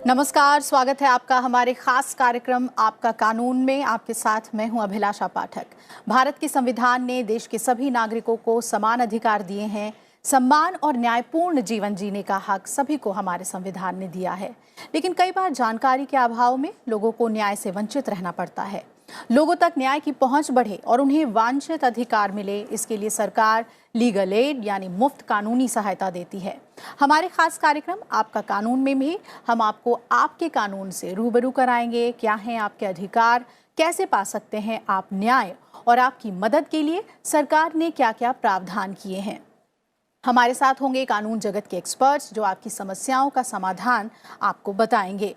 नमस्कार, स्वागत है आपका हमारे खास कार्यक्रम आपका कानून में। आपके साथ मैं हूं अभिलाषा पाठक। भारत के संविधान ने देश के सभी नागरिकों को समान अधिकार दिए हैं। सम्मान और न्यायपूर्ण जीवन जीने का हक सभी को हमारे संविधान ने दिया है, लेकिन कई बार जानकारी के अभाव में लोगों को न्याय से वंचित रहना पड़ता है। लोगों तक न्याय की पहुंच बढ़े और उन्हें वांछित अधिकार मिले, इसके लिए सरकार लीगल एड यानी मुफ्त कानूनी सहायता देती है। हमारे खास कार्यक्रम आपका कानून में भी हम आपको आपके कानून से रूबरू कराएंगे। क्या हैं आपके अधिकार, कैसे पा सकते हैं आप न्याय, और आपकी मदद के लिए सरकार ने क्या क्या प्रावधान किए हैं। हमारे साथ होंगे कानून जगत के एक्सपर्ट्स जो आपकी समस्याओं का समाधान आपको बताएंगे।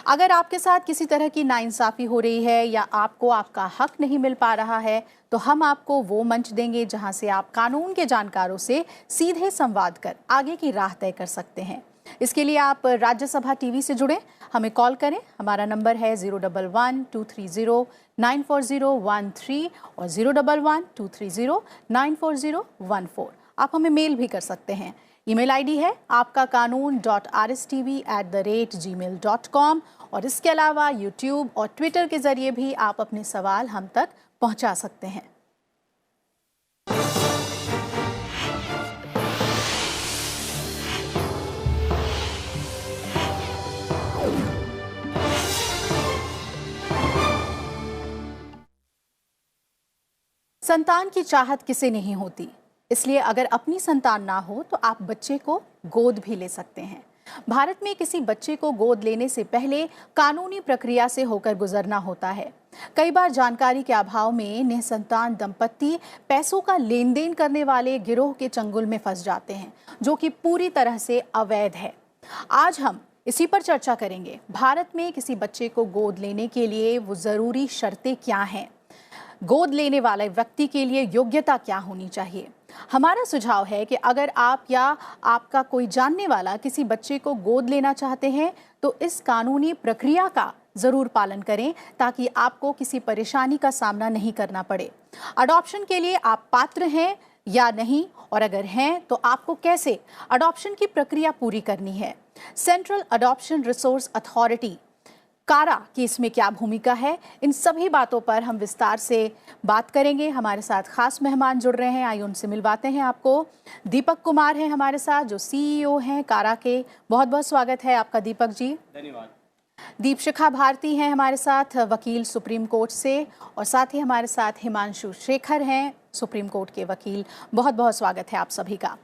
अगर आपके साथ किसी तरह की नाइंसाफी हो रही है या आपको आपका हक नहीं मिल पा रहा है, तो हम आपको वो मंच देंगे जहां से आप कानून के जानकारों से सीधे संवाद कर आगे की राह तय कर सकते हैं। इसके लिए आप राज्यसभा टीवी से जुड़ें, हमें कॉल करें। हमारा नंबर है 011-230-94013 और 011-230-94014। आप हमें मेल भी कर सकते हैं। ईमेल आईडी है आपका कानून.rstv@gmail.com और इसके अलावा यूट्यूब और ट्विटर के जरिए भी आप अपने सवाल हम तक पहुंचा सकते हैं। संतान की चाहत किसे नहीं होती, इसलिए अगर अपनी संतान ना हो तो आप बच्चे को गोद भी ले सकते हैं। भारत में किसी बच्चे को गोद लेने से पहले कानूनी प्रक्रिया से होकर गुजरना होता है। कई बार जानकारी के अभाव में निसंतान दंपत्ति पैसों का लेन देन करने वाले गिरोह के चंगुल में फंस जाते हैं, जो कि पूरी तरह से अवैध है। आज हम इसी पर चर्चा करेंगे। भारत में किसी बच्चे को गोद लेने के लिए वो जरूरी शर्तें क्या हैं, गोद लेने वाले व्यक्ति के लिए योग्यता क्या होनी चाहिए। हमारा सुझाव है कि अगर आप या आपका कोई जानने वाला किसी बच्चे को गोद लेना चाहते हैं तो इस कानूनी प्रक्रिया का जरूर पालन करें, ताकि आपको किसी परेशानी का सामना नहीं करना पड़े। अडॉप्शन के लिए आप पात्र हैं या नहीं, और अगर हैं तो आपको कैसे अडॉप्शन की प्रक्रिया पूरी करनी है। सेंट्रल अडॉप्शन रिसोर्स अथॉरिटी कारा की इसमें क्या भूमिका है, इन सभी बातों पर हम विस्तार से बात करेंगे। हमारे साथ खास मेहमान जुड़ रहे हैं, आइए उनसे मिलवाते हैं आपको। दीपक कुमार हैं हमारे साथ, जो सीईओ हैं कारा के। बहुत बहुत स्वागत है आपका दीपक जी। धन्यवाद। दीपशिखा भारती हैं हमारे साथ, वकील सुप्रीम कोर्ट से, और साथ ही हमारे साथ हिमांशु शेखर हैं, सुप्रीम कोर्ट के वकील। बहुत बहुत स्वागत है आप सभी का।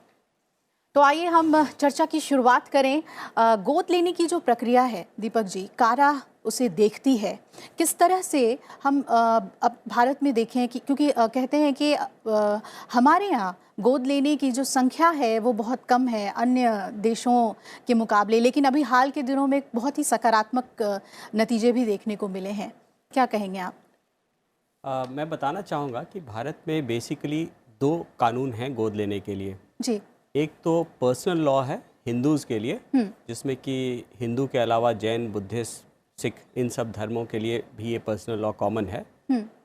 तो आइए हम चर्चा की शुरुआत करें। गोद लेने की जो प्रक्रिया है दीपक जी, कारा उसे देखती है किस तरह से। हम अब भारत में देखें कि क्योंकि कहते हैं कि हमारे यहाँ गोद लेने की जो संख्या है वो बहुत कम है अन्य देशों के मुकाबले, लेकिन अभी हाल के दिनों में बहुत ही सकारात्मक नतीजे भी देखने को मिले हैं। क्या कहेंगे आप? मैं बताना चाहूँगा कि भारत में बेसिकली 2 कानून हैं गोद लेने के लिए जी। एक तो पर्सनल लॉ है हिंदूज़ के लिए, जिसमें कि हिंदू के अलावा जैन, बुद्धिस्ट, सिख, इन सब धर्मों के लिए भी ये पर्सनल लॉ कॉमन है।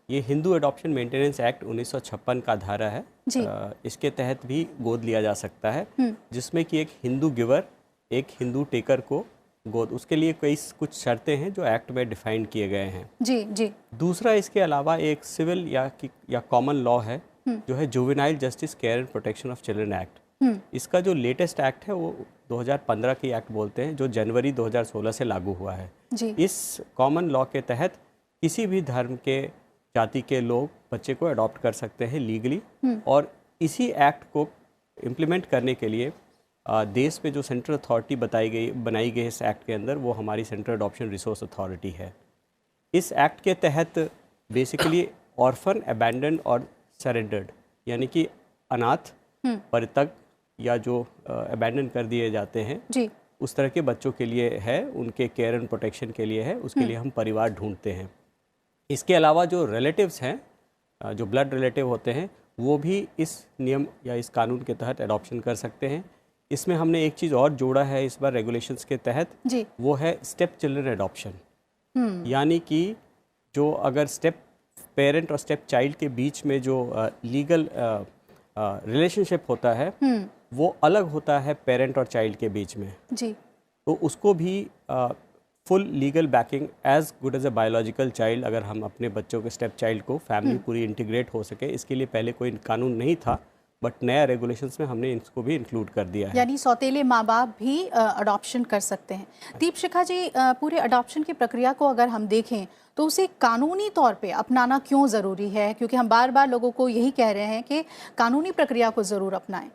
ये हिंदू एडॉप्शन मेंटेनेंस एक्ट 1956 का धारा है। इसके तहत भी गोद लिया जा सकता है, जिसमें कि एक हिंदू गिवर, एक हिंदू टेकर को गोद, उसके लिए कुछ शर्तें हैं जो एक्ट में डिफाइन किए गए हैं। जी जी। दूसरा, इसके अलावा एक सिविल या कॉमन लॉ है जो है juvenile justice care and protection of children act. इसका जो लेटेस्ट एक्ट है वो 2015 की एक्ट बोलते हैं, जो जनवरी 2016 से लागू हुआ है जी। इस कॉमन लॉ के तहत किसी भी धर्म के, जाति के लोग बच्चे को अडॉप्ट कर सकते हैं लीगली। और इसी एक्ट को इम्प्लीमेंट करने के लिए देश में जो सेंट्रल अथॉरिटी बनाई गई इस एक्ट के अंदर, वो हमारी सेंट्रल अडॉप्शन रिसोर्स अथॉरिटी है। इस एक्ट के तहत बेसिकली ऑर्फन, अबैंडन और सरेंडर्ड, यानी कि अनाथ, परित्यक्त या जो अबैंडन कर दिए जाते हैं जी, उस तरह के बच्चों के लिए है, उनके केयर एंड प्रोटेक्शन के लिए है, उसके लिए हम परिवार ढूंढते हैं। इसके अलावा जो रिलेटिव्स हैं, जो ब्लड रिलेटिव होते हैं, वो भी इस नियम या इस कानून के तहत अडॉप्शन कर सकते हैं। इसमें हमने एक चीज़ और जोड़ा है इस बार रेगुलेशंस के तहत जी, वो है स्टेप चिल्ड्रन अडॉप्शन। यानी कि जो अगर स्टेप पेरेंट और स्टेप चाइल्ड के बीच में जो लीगल रिलेशनशिप होता है वो अलग होता है पेरेंट और चाइल्ड के बीच में जी, तो उसको भी full legal backing as good as a biological child. अगर हम अपने बच्चों के स्टेप चाइल्ड को फैमिली पूरी इंटीग्रेट हो सके, इसके लिए पहले कोई कानून नहीं था, बट नया रेगुलेशंस में हमने इसको भी इंक्लूड कर दिया है। यानी सौतेले माँ बाप भी अडॉप्शन कर सकते हैं। दीपशिखा जी, पूरे अडॉप्शन की प्रक्रिया को अगर हम देखें तो उसे कानूनी तौर पे अपनाना क्यों ज़रूरी है? क्योंकि हम बार बार लोगों को यही कह रहे हैं कि कानूनी प्रक्रिया को ज़रूर अपनाएं।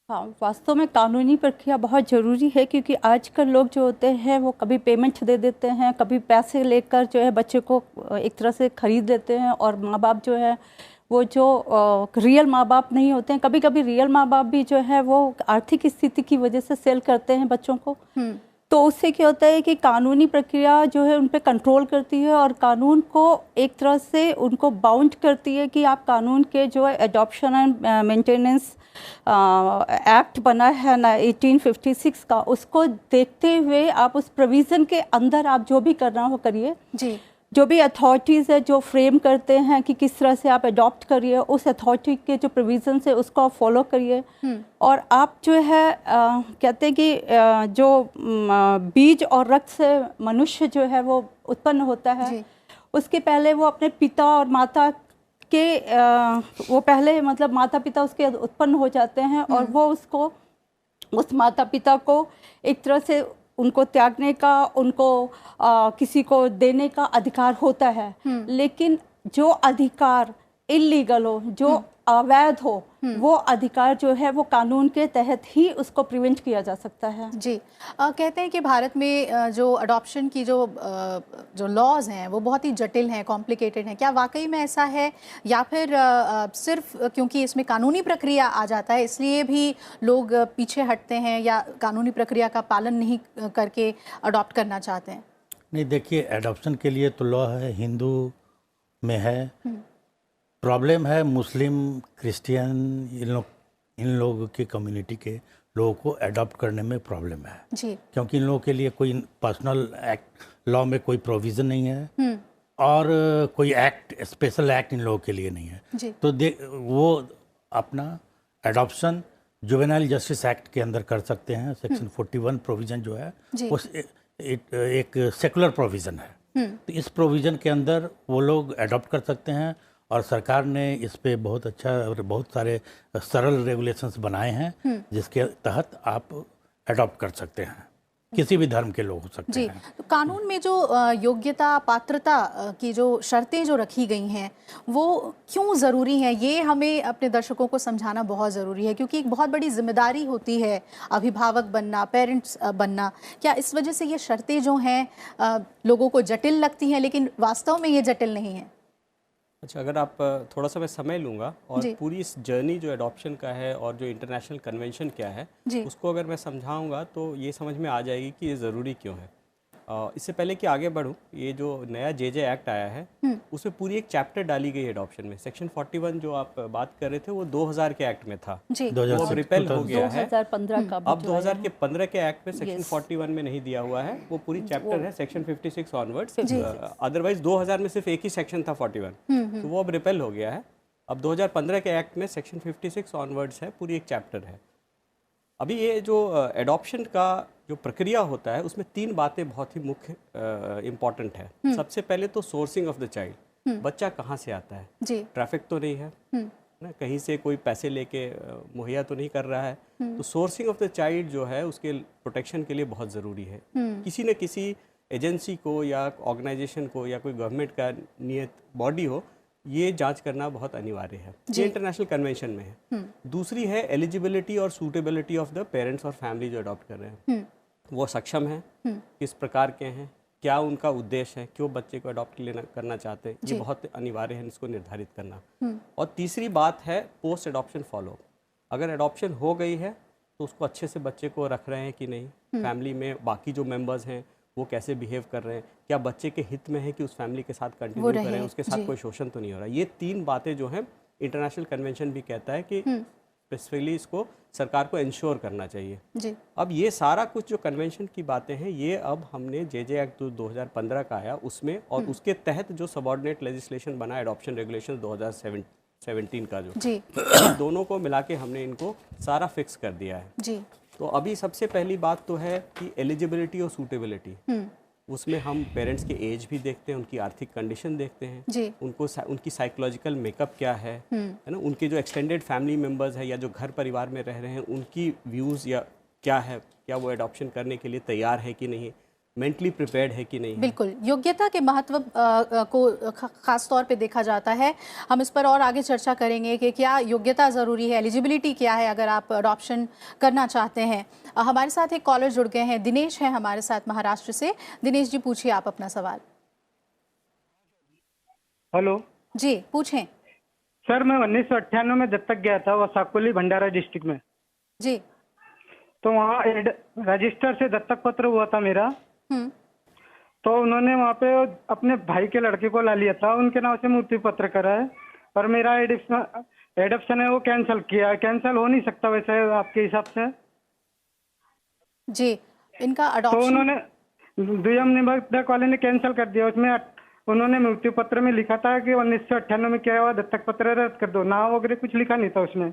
हाँ, वास्तव में कानूनी प्रक्रिया बहुत ज़रूरी है, क्योंकि आजकल लोग जो होते हैं वो कभी पेमेंट दे देते हैं, कभी पैसे लेकर जो है बच्चे को एक तरह से ख़रीद लेते हैं, और माँ बाप जो है वो जो रियल माँ बाप नहीं होते हैं। कभी कभी रियल माँ बाप भी जो है वो आर्थिक स्थिति की वजह से सेल करते हैं बच्चों को। तो उससे क्या होता है कि कानूनी प्रक्रिया जो है उन पे कंट्रोल करती है, और कानून को एक तरह से उनको बाउंड करती है कि आप कानून के जो एडॉप्शन एंड मेंटेनेंस एक्ट बना है ना 1856 का, उसको देखते हुए आप उस प्रोविज़न के अंदर आप जो भी करना हो करिए जी। जो भी अथॉरिटीज़ है जो फ्रेम करते हैं कि किस तरह से आप अडॉप्ट करिए, उस अथॉरिटी के जो प्रोविज़न है उसको आप फॉलो करिए। और आप जो है कहते हैं कि जो बीज और रक्त से मनुष्य जो है वो उत्पन्न होता है, उसके पहले वो अपने पिता और माता के वो पहले मतलब माता पिता उसके उत्पन्न हो जाते हैं, और वो उसको उस माता पिता को एक तरह से उनको त्यागने का, उनको किसी को देने का अधिकार होता है। लेकिन जो अधिकार इलीगल हो, जो अवैध हो, वो अधिकार जो है वो कानून के तहत ही उसको प्रिवेंट किया जा सकता है। जी। कहते हैं कि भारत में जो अडॉप्शन की जो लॉज हैं वो बहुत ही जटिल हैं, कॉम्प्लिकेटेड हैं। क्या वाकई में ऐसा है, या फिर सिर्फ क्योंकि इसमें कानूनी प्रक्रिया आ जाता है इसलिए भी लोग पीछे हटते हैं, या कानूनी प्रक्रिया का पालन नहीं करके अडॉप्ट करना चाहते हैं? नहीं, देखिए, अडॉप्शन के लिए तो लॉ है, हिंदू में है। प्रॉब्लम है मुस्लिम, क्रिश्चियन, इन लोगों की कम्युनिटी के लोगों को अडॉप्ट करने में प्रॉब्लम है जी। क्योंकि इन लोगों के लिए कोई पर्सनल एक्ट लॉ में कोई प्रोविज़न नहीं है, और कोई एक्ट, स्पेशल एक्ट इन लोगों के लिए नहीं है जी। तो वो अपना अडॉप्शन जुवेनाइल जस्टिस एक्ट के अंदर कर सकते हैं। सेक्शन 41 प्रोविज़न जो है वो एक सेकुलर प्रोविज़न है, तो इस प्रोविज़न के अंदर वो लोग अडॉप्ट कर सकते हैं, और सरकार ने इस पे बहुत अच्छा और बहुत सारे सरल रेगुलेशंस बनाए हैं जिसके तहत आप अडॉप्ट कर सकते हैं। किसी भी धर्म के लोग हो सकते हैं। तो कानून में जो योग्यता, पात्रता की जो शर्तें जो रखी गई हैं वो क्यों ज़रूरी हैं, ये हमें अपने दर्शकों को समझाना बहुत ज़रूरी है, क्योंकि एक बहुत बड़ी जिम्मेदारी होती है अभिभावक बनना, पेरेंट्स बनना। क्या इस वजह से ये शर्तें जो हैं लोगों को जटिल लगती हैं, लेकिन वास्तव में ये जटिल नहीं है? अच्छा, अगर आप थोड़ा सा मैं समय लूँगा और पूरी इस जर्नी जो एडॉप्शन का है और जो इंटरनेशनल कन्वेंशन क्या है उसको अगर मैं समझाऊंगा तो ये समझ में आ जाएगी कि ये ज़रूरी क्यों है। इससे पहले कि आगे बढ़ूँ, ये जो नया जे एक्ट आया है उसमें पूरी एक चैप्टर डाली गई है एडॉप्शन में। सेक्शन 41 जो आप बात कर रहे थे वो 2000 के एक्ट में था, वो अब रिपेल हो गया है। 2015 का अब 2015 के एक्ट में सेक्शन 41 में नहीं दिया हुआ है, वो पूरी चैप्टर है सेक्शन 56 ऑनवर्ड्स। अदरवाइज 2000 में सिर्फ एक ही सेक्शन था 41, तो वो अब रिपेल हो गया है। अब 2015 के एक्ट में सेक्शन 56 ऑनवर्ड्स है, पूरी एक चैप्टर है। अभी ये जो एडॉप्शन का जो प्रक्रिया होता है उसमें 3 बातें बहुत ही मुख्य इम्पॉर्टेंट है। सबसे पहले तो सोर्सिंग ऑफ द चाइल्ड, बच्चा कहाँ से आता है, ट्रैफिक तो नहीं है ना, कहीं से कोई पैसे लेके मुहैया तो नहीं कर रहा है। तो सोर्सिंग ऑफ द चाइल्ड जो है उसके प्रोटेक्शन के लिए बहुत ज़रूरी है। किसी न किसी एजेंसी को या ऑर्गेनाइजेशन को या कोई गवर्नमेंट का नियत बॉडी हो, ये जांच करना बहुत अनिवार्य है। ये इंटरनेशनल कन्वेंशन में है। दूसरी है एलिजिबिलिटी और सूटेबिलिटी ऑफ द पेरेंट्स और फैमिली जो अडॉप्ट कर रहे हैं, वो सक्षम हैं, किस प्रकार के हैं, क्या उनका उद्देश्य है, क्यों बच्चे को अडॉप्ट करना चाहते हैं, ये बहुत अनिवार्य है इसको निर्धारित करना। और तीसरी बात है पोस्ट एडॉप्शन फॉलो। अगर एडॉप्शन हो गई है तो उसको अच्छे से बच्चे को रख रहे हैं कि नहीं, फैमिली में बाकी जो मेंबर्स हैं वो कैसे बिहेव कर रहे हैं, क्या बच्चे के हित में है कि उस फैमिली के साथ कंटिन्यू करें, उसके साथ कोई शोषण तो नहीं हो रहा। ये 3 बातें जो हैं इंटरनेशनल कन्वेंशन भी कहता है कि स्पेसिफिकली इसको सरकार को इंश्योर करना चाहिए जी। अब ये सारा कुछ जो कन्वेंशन की बातें हैं ये अब हमने जे एक्ट 2015 का आया उसमें, और उसके तहत जो सबऑर्डिनेट लेजिस्लेशन बना एडॉप्शन रेगुलेशन 2017 का जो जी, दोनों को मिला के हमने इनको सारा फिक्स कर दिया है जी। तो अभी सबसे पहली बात तो है कि एलिजिबिलिटी और सूटेबिलिटी, उसमें हम पेरेंट्स के एज भी देखते हैं, उनकी आर्थिक कंडीशन देखते हैं जी। उनकी साइकोलॉजिकल मेकअप क्या है ना, उनके जो एक्सटेंडेड फैमिली मेम्बर्स है या जो घर परिवार में रह रहे हैं उनकी व्यूज़ या क्या है, क्या वो एडॉप्शन करने के लिए तैयार है कि नहीं, मेंटली प्रिपेयर्ड है कि नहीं है। बिल्कुल, योग्यता के महत्व को खास तौर पे देखा जाता है। हम इस पर और आगे चर्चा करेंगे कि क्या योग्यता ज़रूरी है, एलिजिबिलिटी क्या है अगर आप अडॉप्शन करना चाहते हैं। हमारे साथ एक कॉलर जुड़ गए हैं, दिनेश हैं हमारे साथ महाराष्ट्र से। दिनेश जी, पूछिए आप अपना सवाल। हेलो जी, पूछें। सर, मैं 1998 में दत्तक गया था, वो साकोली भंडारा डिस्ट्रिक्ट में। जी। तो वहाँ रजिस्टर से दत्तक पत्र हुआ था मेरा। तो उन्होंने वहाँ पे अपने भाई के लड़के को ला लिया था, उनके नाम से मृत्यु पत्र करा है, और मेरा एडॉप्शन है वो कैंसिल किया है। कैंसिल हो नहीं सकता वैसे आपके हिसाब से? जी, इनका तो अडॉप्शन उन्होंने दुयम निबंधक वाले ने कैंसिल कर दिया। उसमें उन्होंने मृत्यु पत्र में लिखा था कि 1998 में क्या हुआ, दत्तक पत्र रद्द कर दो, नाम वगैरह कुछ लिखा नहीं था उसमें।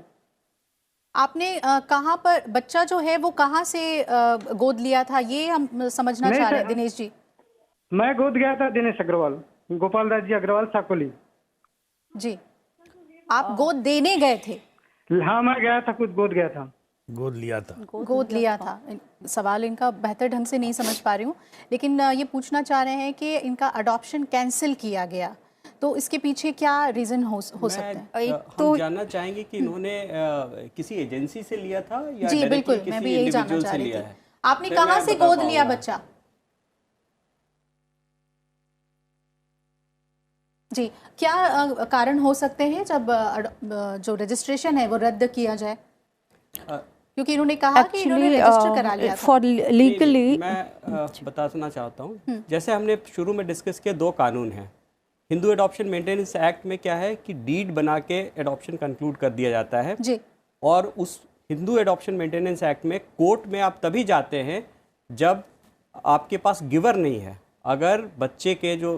आपने कहाँ पर बच्चा जो है वो कहाँ से गोद लिया था, ये हम समझना नहीं चाह रहे हैं सर, दिनेश जी। मैं गोद गया था दिनेश अग्रवाल, गोपाल दास जी अग्रवाल, साकोली। जी, आप गोद देने गए थे? हाँ, मैं गया था, खुद गोद गया था। गोद लिया था। गोद लिया था। सवाल इनका बेहतर ढंग से नहीं समझ पा रही हूँ, लेकिन ये पूछना चाह रहे हैं कि इनका अडॉप्शन कैंसिल किया गया, तो इसके पीछे क्या रीजन हो सकता है? हम जानना चाहेंगे कि इन्होंने किसी एजेंसी से लिया था या जी बिल्कुल, मैं भी यही जानना चाह रही थी। आपने कहाँ से गोद लिया बच्चा? जी, क्या कारण हो सकते हैं जब जो रजिस्ट्रेशन है वो रद्द किया जाए? क्योंकि इन्होंने कहा कि इन्होंने रजिस्टर करा लिया था। फॉर लीगली मैं बताना चाहता हूँ, जैसे हमने शुरू में डिस्कस किया, दो कानून हैं। हिंदू एडॉप्शन मेंटेनेंस एक्ट में क्या है कि डीड बना के एडॉप्शन कंक्लूड कर दिया जाता है जी। और उस हिंदू एडॉप्शन मेंटेनेंस एक्ट में कोर्ट में आप तभी जाते हैं जब आपके पास गिवर नहीं है। अगर बच्चे के जो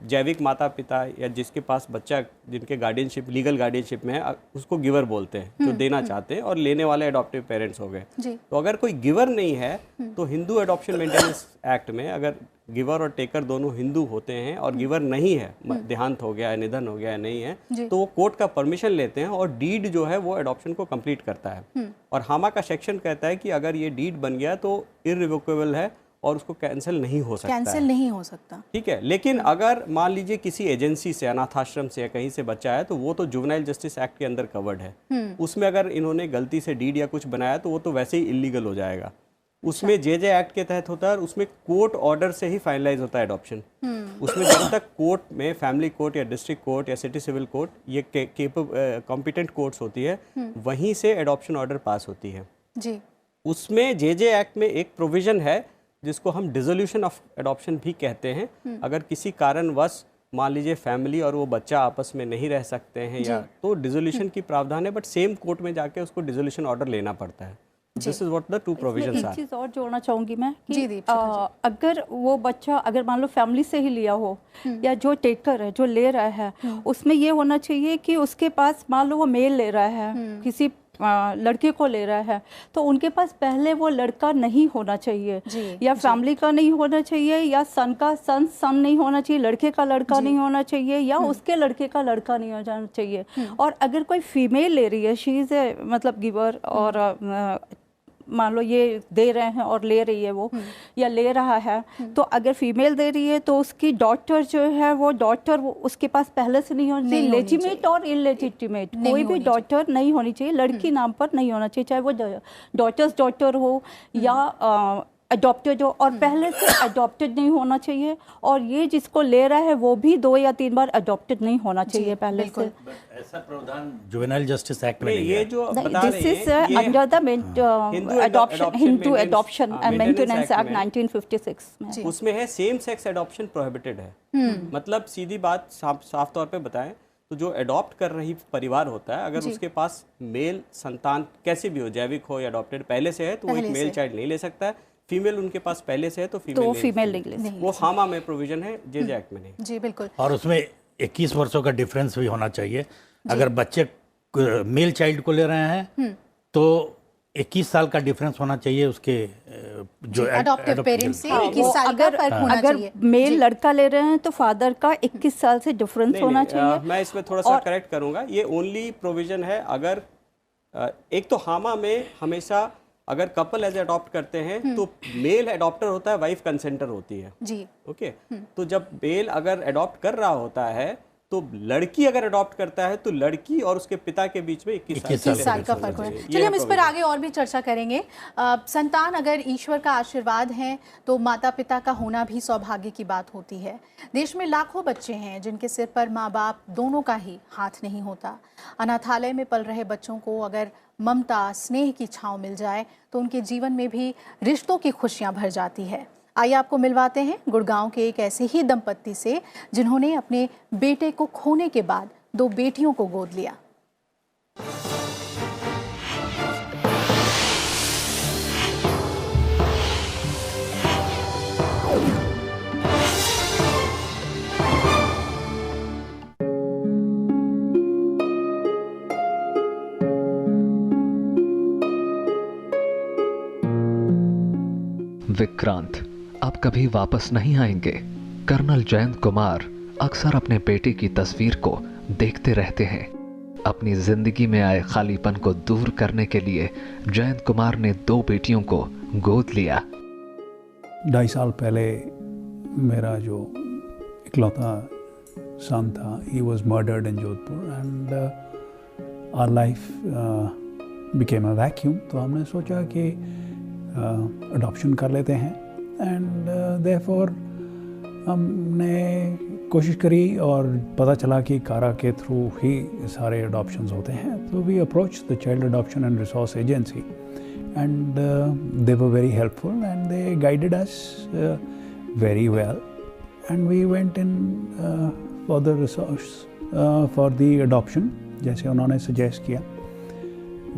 जैविक माता पिता या जिसके पास बच्चा, जिनके गार्डियनशिप, लीगल गार्डियनशिप में है, उसको गिवर बोलते हैं, जो देना चाहते हैं, और लेने वाले एडॉप्टिव पेरेंट्स हो गए। तो अगर कोई गिवर नहीं है तो हिंदू एडॉप्शन मेंटेनेंस एक्ट में अगर गिवर और टेकर दोनों हिंदू होते हैं और गिवर नहीं है, देहांत हो गया है, निधन हो गया है, नहीं है, तो वो कोर्ट का परमिशन लेते हैं और डीड जो है वो एडॉप्शन को कंप्लीट करता है। और हामा का सेक्शन कहता है कि अगर ये डीड बन गया तो इररिवोकेबल है और उसको कैंसिल नहीं हो सकता। कैंसिल नहीं हो सकता, ठीक है। लेकिन अगर मान लीजिए किसी एजेंसी से, अनाथाश्रम से या कहीं से बच्चा है, तो वो तो जुवेनाइल जस्टिस एक्ट के अंदर कवर्ड है। उसमें अगर इन्होंने गलती से डीड या कुछ बनाया तो वो तो वैसे ही इलीगल हो जाएगा। उसमें जे एक्ट के तहत होता है और उसमें कोर्ट ऑर्डर से ही फाइनलाइज होता है एडॉप्शन। उसमें जब तक कोर्ट में, फैमिली कोर्ट या डिस्ट्रिक्ट कोर्ट या सिटी सिविल कोर्ट, ये कॉम्पिटेंट कोर्ट्स होती है, वहीं से एडॉप्शन ऑर्डर पास होती है जी। उसमें जे एक्ट में एक प्रोविजन है जिसको हम डिसोल्यूशन ऑफ एडॉप्शन भी कहते हैं। अगर किसी कारणवश मान लीजिए फैमिली और वो बच्चा आपस में नहीं रह सकते हैं या, तो डिसोल्यूशन की प्रावधान है, बट सेम कोर्ट में जाके उसको डिसोल्यूशन ऑर्डर लेना पड़ता है। This is what the two provisions are. एक चीज़ और जोड़ना चाहूँगी मैं कि जी, अगर वो बच्चा, अगर मान लो फैमिली से ही लिया हो या जो टेकर है, जो ले रहा है, उसमें ये होना चाहिए कि उसके पास, मान लो वो मेल ले रहा है, किसी लड़के को ले रहा है, तो उनके पास पहले वो लड़का नहीं होना चाहिए, या फैमिली का नहीं होना चाहिए, या सन का सन नहीं होना चाहिए, लड़के का लड़का नहीं होना चाहिए, या उसके लड़के का लड़का नहीं होना चाहिए। और अगर कोई फीमेल ले रही है, शी इज़ ए मतलब गिवर, और मान लो ये दे रहे हैं और ले रही है वो, या ले रहा है, तो अगर फीमेल दे रही है तो उसकी डॉटर जो है, वो डॉटर उसके पास पहले से नहीं होनी चाहिए। लेजिटिमेट और इलेजिटिमेट कोई भी डॉटर नहीं होनी चाहिए, लड़की नाम पर नहीं होना चाहिए, चाहे वो डॉटर्स डॉटर हो या अडॉप्टेड हो, और पहले से अडॉप्टेड नहीं होना चाहिए। और ये जिसको ले रहा है वो भी 2 या 3 बार अडॉप्टेड नहीं होना चाहिए पहले से। ऐसा प्रावधान जुवेनाइल जस्टिस एक्ट में नहीं ये है। जो बता दिस रहे इज हैं ये under the Hindu adoption and maintenance act 1956 में। उसमें है सेम सेक्स एडॉप्शन प्रोहिबिटेड है। मतलब सीधी बात साफ तौर पे बताएं तो जो एडॉप्ट कर रही परिवार होता है, अगर उसके पास मेल संतान कैसे भी हो, जैविक हो या अडॉप्टेड पहले से है, तो वो एक मेल चाइल्ड नहीं ले सकता है। फीमेल उनके पास पहले से है तो फीमेल नहीं। वो हामा में प्रोविजन है, जे एक्ट में नहीं। जी बिल्कुल। और उसमें 21 वर्षों का डिफरेंस भी होना चाहिए। अगर बच्चे मेल चाइल्ड को ले रहे हैं तो 21 साल का डिफरेंस होना चाहिए उसके जो अडॉप्टिव पेरेंट्स से 21 वो साल का फर्क होना अगर चाहिए। मेल लड़का ले रहे हैं तो फादर का 21 साल से डिफरेंस नहीं, होना नहीं, चाहिए। मैं इसमें थोड़ा सा करेक्ट करूंगा। ये ओनली प्रोविजन है अगर एक तो हामा में हमेशा अगर कपल एज अडॉप्ट करते हैं तो मेल अडॉप्टर होता है, वाइफ कंसेंटर होती है। जी ओके तो जब मेल अगर अडॉप्ट कर रहा होता है तो लड़की अगर अडॉप्ट करता है तो लड़की और उसके पिता के बीच में 21 साल का फर्क होना है। चलिए हम इस पर आगे और भी चर्चा करेंगे। संतान अगर ईश्वर का आशीर्वाद है तो माता पिता का होना भी सौभाग्य की बात होती है। देश में लाखों बच्चे हैं जिनके सिर पर माँ बाप दोनों का ही हाथ नहीं होता। अनाथालय में पल रहे बच्चों को अगर ममता स्नेह की छांव मिल जाए तो उनके जीवन में भी रिश्तों की खुशियां भर जाती है। आइए आपको मिलवाते हैं गुड़गांव के एक ऐसे ही दंपत्ति से जिन्होंने अपने बेटे को खोने के बाद 2 बेटियों को गोद लिया। विक्रांत अब कभी वापस नहीं आएंगे। कर्नल जयंत कुमार अक्सर अपने बेटे की तस्वीर को देखते रहते हैं। अपनी जिंदगी में आए खालीपन को दूर करने के लिए जयंत कुमार ने 2 बेटियों को गोद लिया। 2.5 साल पहले मेरा जो इकलौता सन था, he was murdered in Jodhpur and our life became a vacuum। तो हमने सोचा कि अडॉप्शन कर लेते हैं एंड therefore हमने कोशिश करी और पता चला कि कारा के थ्रू ही सारे अडॉप्शंस होते हैं। तो we approach the child adoption and resource agency and they were very helpful and they guided us very well, and we went in for the resource for the adoption जैसे उन्होंने suggest किया।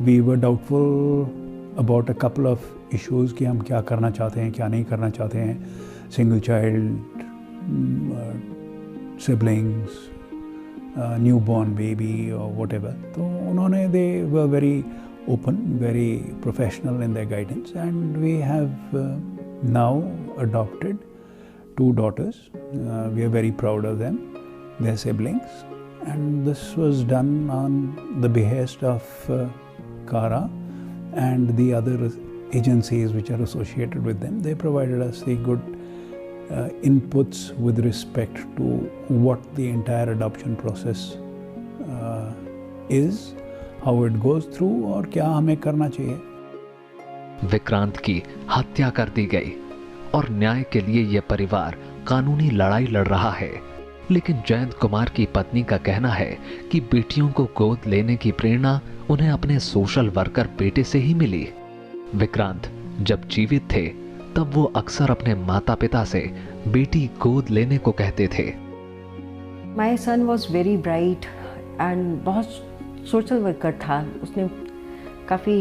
We were doubtful about a couple of issues कि हम क्या करना चाहते हैं, क्या नहीं करना चाहते हैं, single child, siblings, newborn baby or whatever। तो उन्होंने they were very open, very professional in their guidance, and we have now adopted 2 daughters। We are very proud of them, their siblings, and this was done on the behest of CARA and the other agencies which are associated with them। They provided us the good inputs with respect to what the entire adoption process is, how it goes through और क्या हमें करना चाहिए। विक्रांत की हत्या कर दी गई और न्याय के लिए यह परिवार कानूनी लड़ाई लड़ रहा है, लेकिन जयंत कुमार की पत्नी का कहना है कि बेटियों को गोद लेने की प्रेरणा उन्हें अपने सोशल वर्कर बेटे से ही मिली। विक्रांत जब जीवित थे तब वो अक्सर अपने माता पिता से बेटी गोद लेने को कहते थे। माई सन वॉज वेरी ब्राइट एंड बहुत सोशल वर्कर था। उसने काफ़ी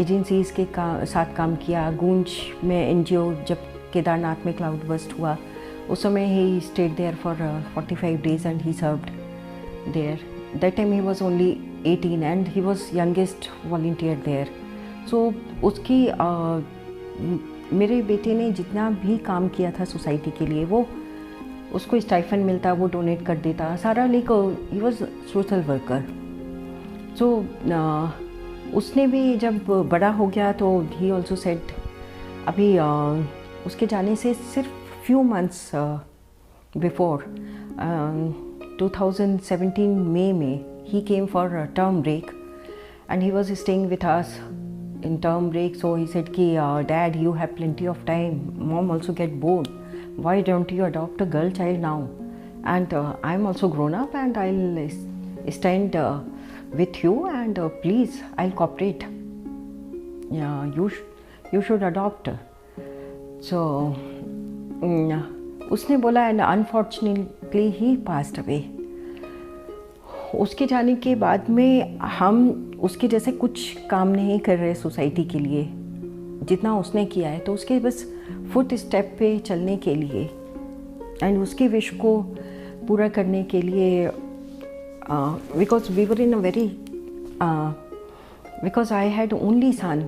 एजेंसीज़ के साथ काम किया। गूंज में एनजीओ जब केदारनाथ में क्लाउड बस्ट हुआ उस समय he stayed there for 45 days and he served there. That time he was only 18 and he was youngest volunteer there. So उसकी मेरे बेटे ने जितना भी काम किया था सोसाइटी के लिए, वो उसको स्टाइफन मिलता, वो डोनेट कर देता सारा, लेकिन ही वाज सोशल वर्कर। सो उसने भी जब बड़ा हो गया तो ही ऑल्सो सेड, अभी उसके जाने से सिर्फ फ्यू मंथ्स बिफोर 2017 मई में he came for term break and he was staying with us in term break। So he said ki dad, you have plenty of time, mom also get bored, why don't you adopt a girl child now, and I'm also grown up and I'll stand with you and please I'll cooperate, yeah, you should adopt। So उसने बोला and unfortunately he passed away। उसके जाने के बाद में हम उसके जैसे कुछ काम नहीं कर रहे सोसाइटी के लिए जितना उसने किया है। तो उसके बस फुट स्टेप पे चलने के लिए एंड उसके विश को पूरा करने के लिए, because we were in a very because I had only son,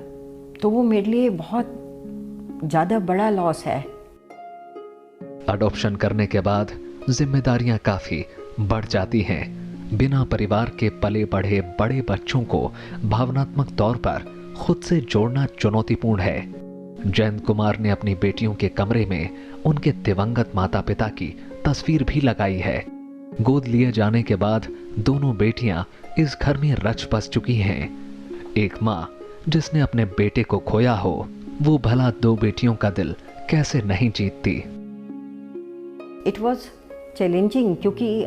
तो वो मेरे लिए बहुत ज़्यादा बड़ा लॉस है। अडॉप्शन करने के बाद जिम्मेदारियां काफी बढ़ जाती हैं। बिना परिवार के पले बढ़े बड़े बच्चों को भावनात्मक तौर पर खुद से जोड़ना चुनौतीपूर्ण है। जयंत कुमार ने अपनी बेटियों के कमरे में उनके दिवंगत माता पिता की तस्वीर भी लगाई है। गोद लिए जाने के बाद दोनों बेटियां इस घर में रच बस चुकी हैं। एक माँ जिसने अपने बेटे को खोया हो, वो भला दो बेटियों का दिल कैसे नहीं जीतती। इट वॉज चैलेंजिंग क्योंकि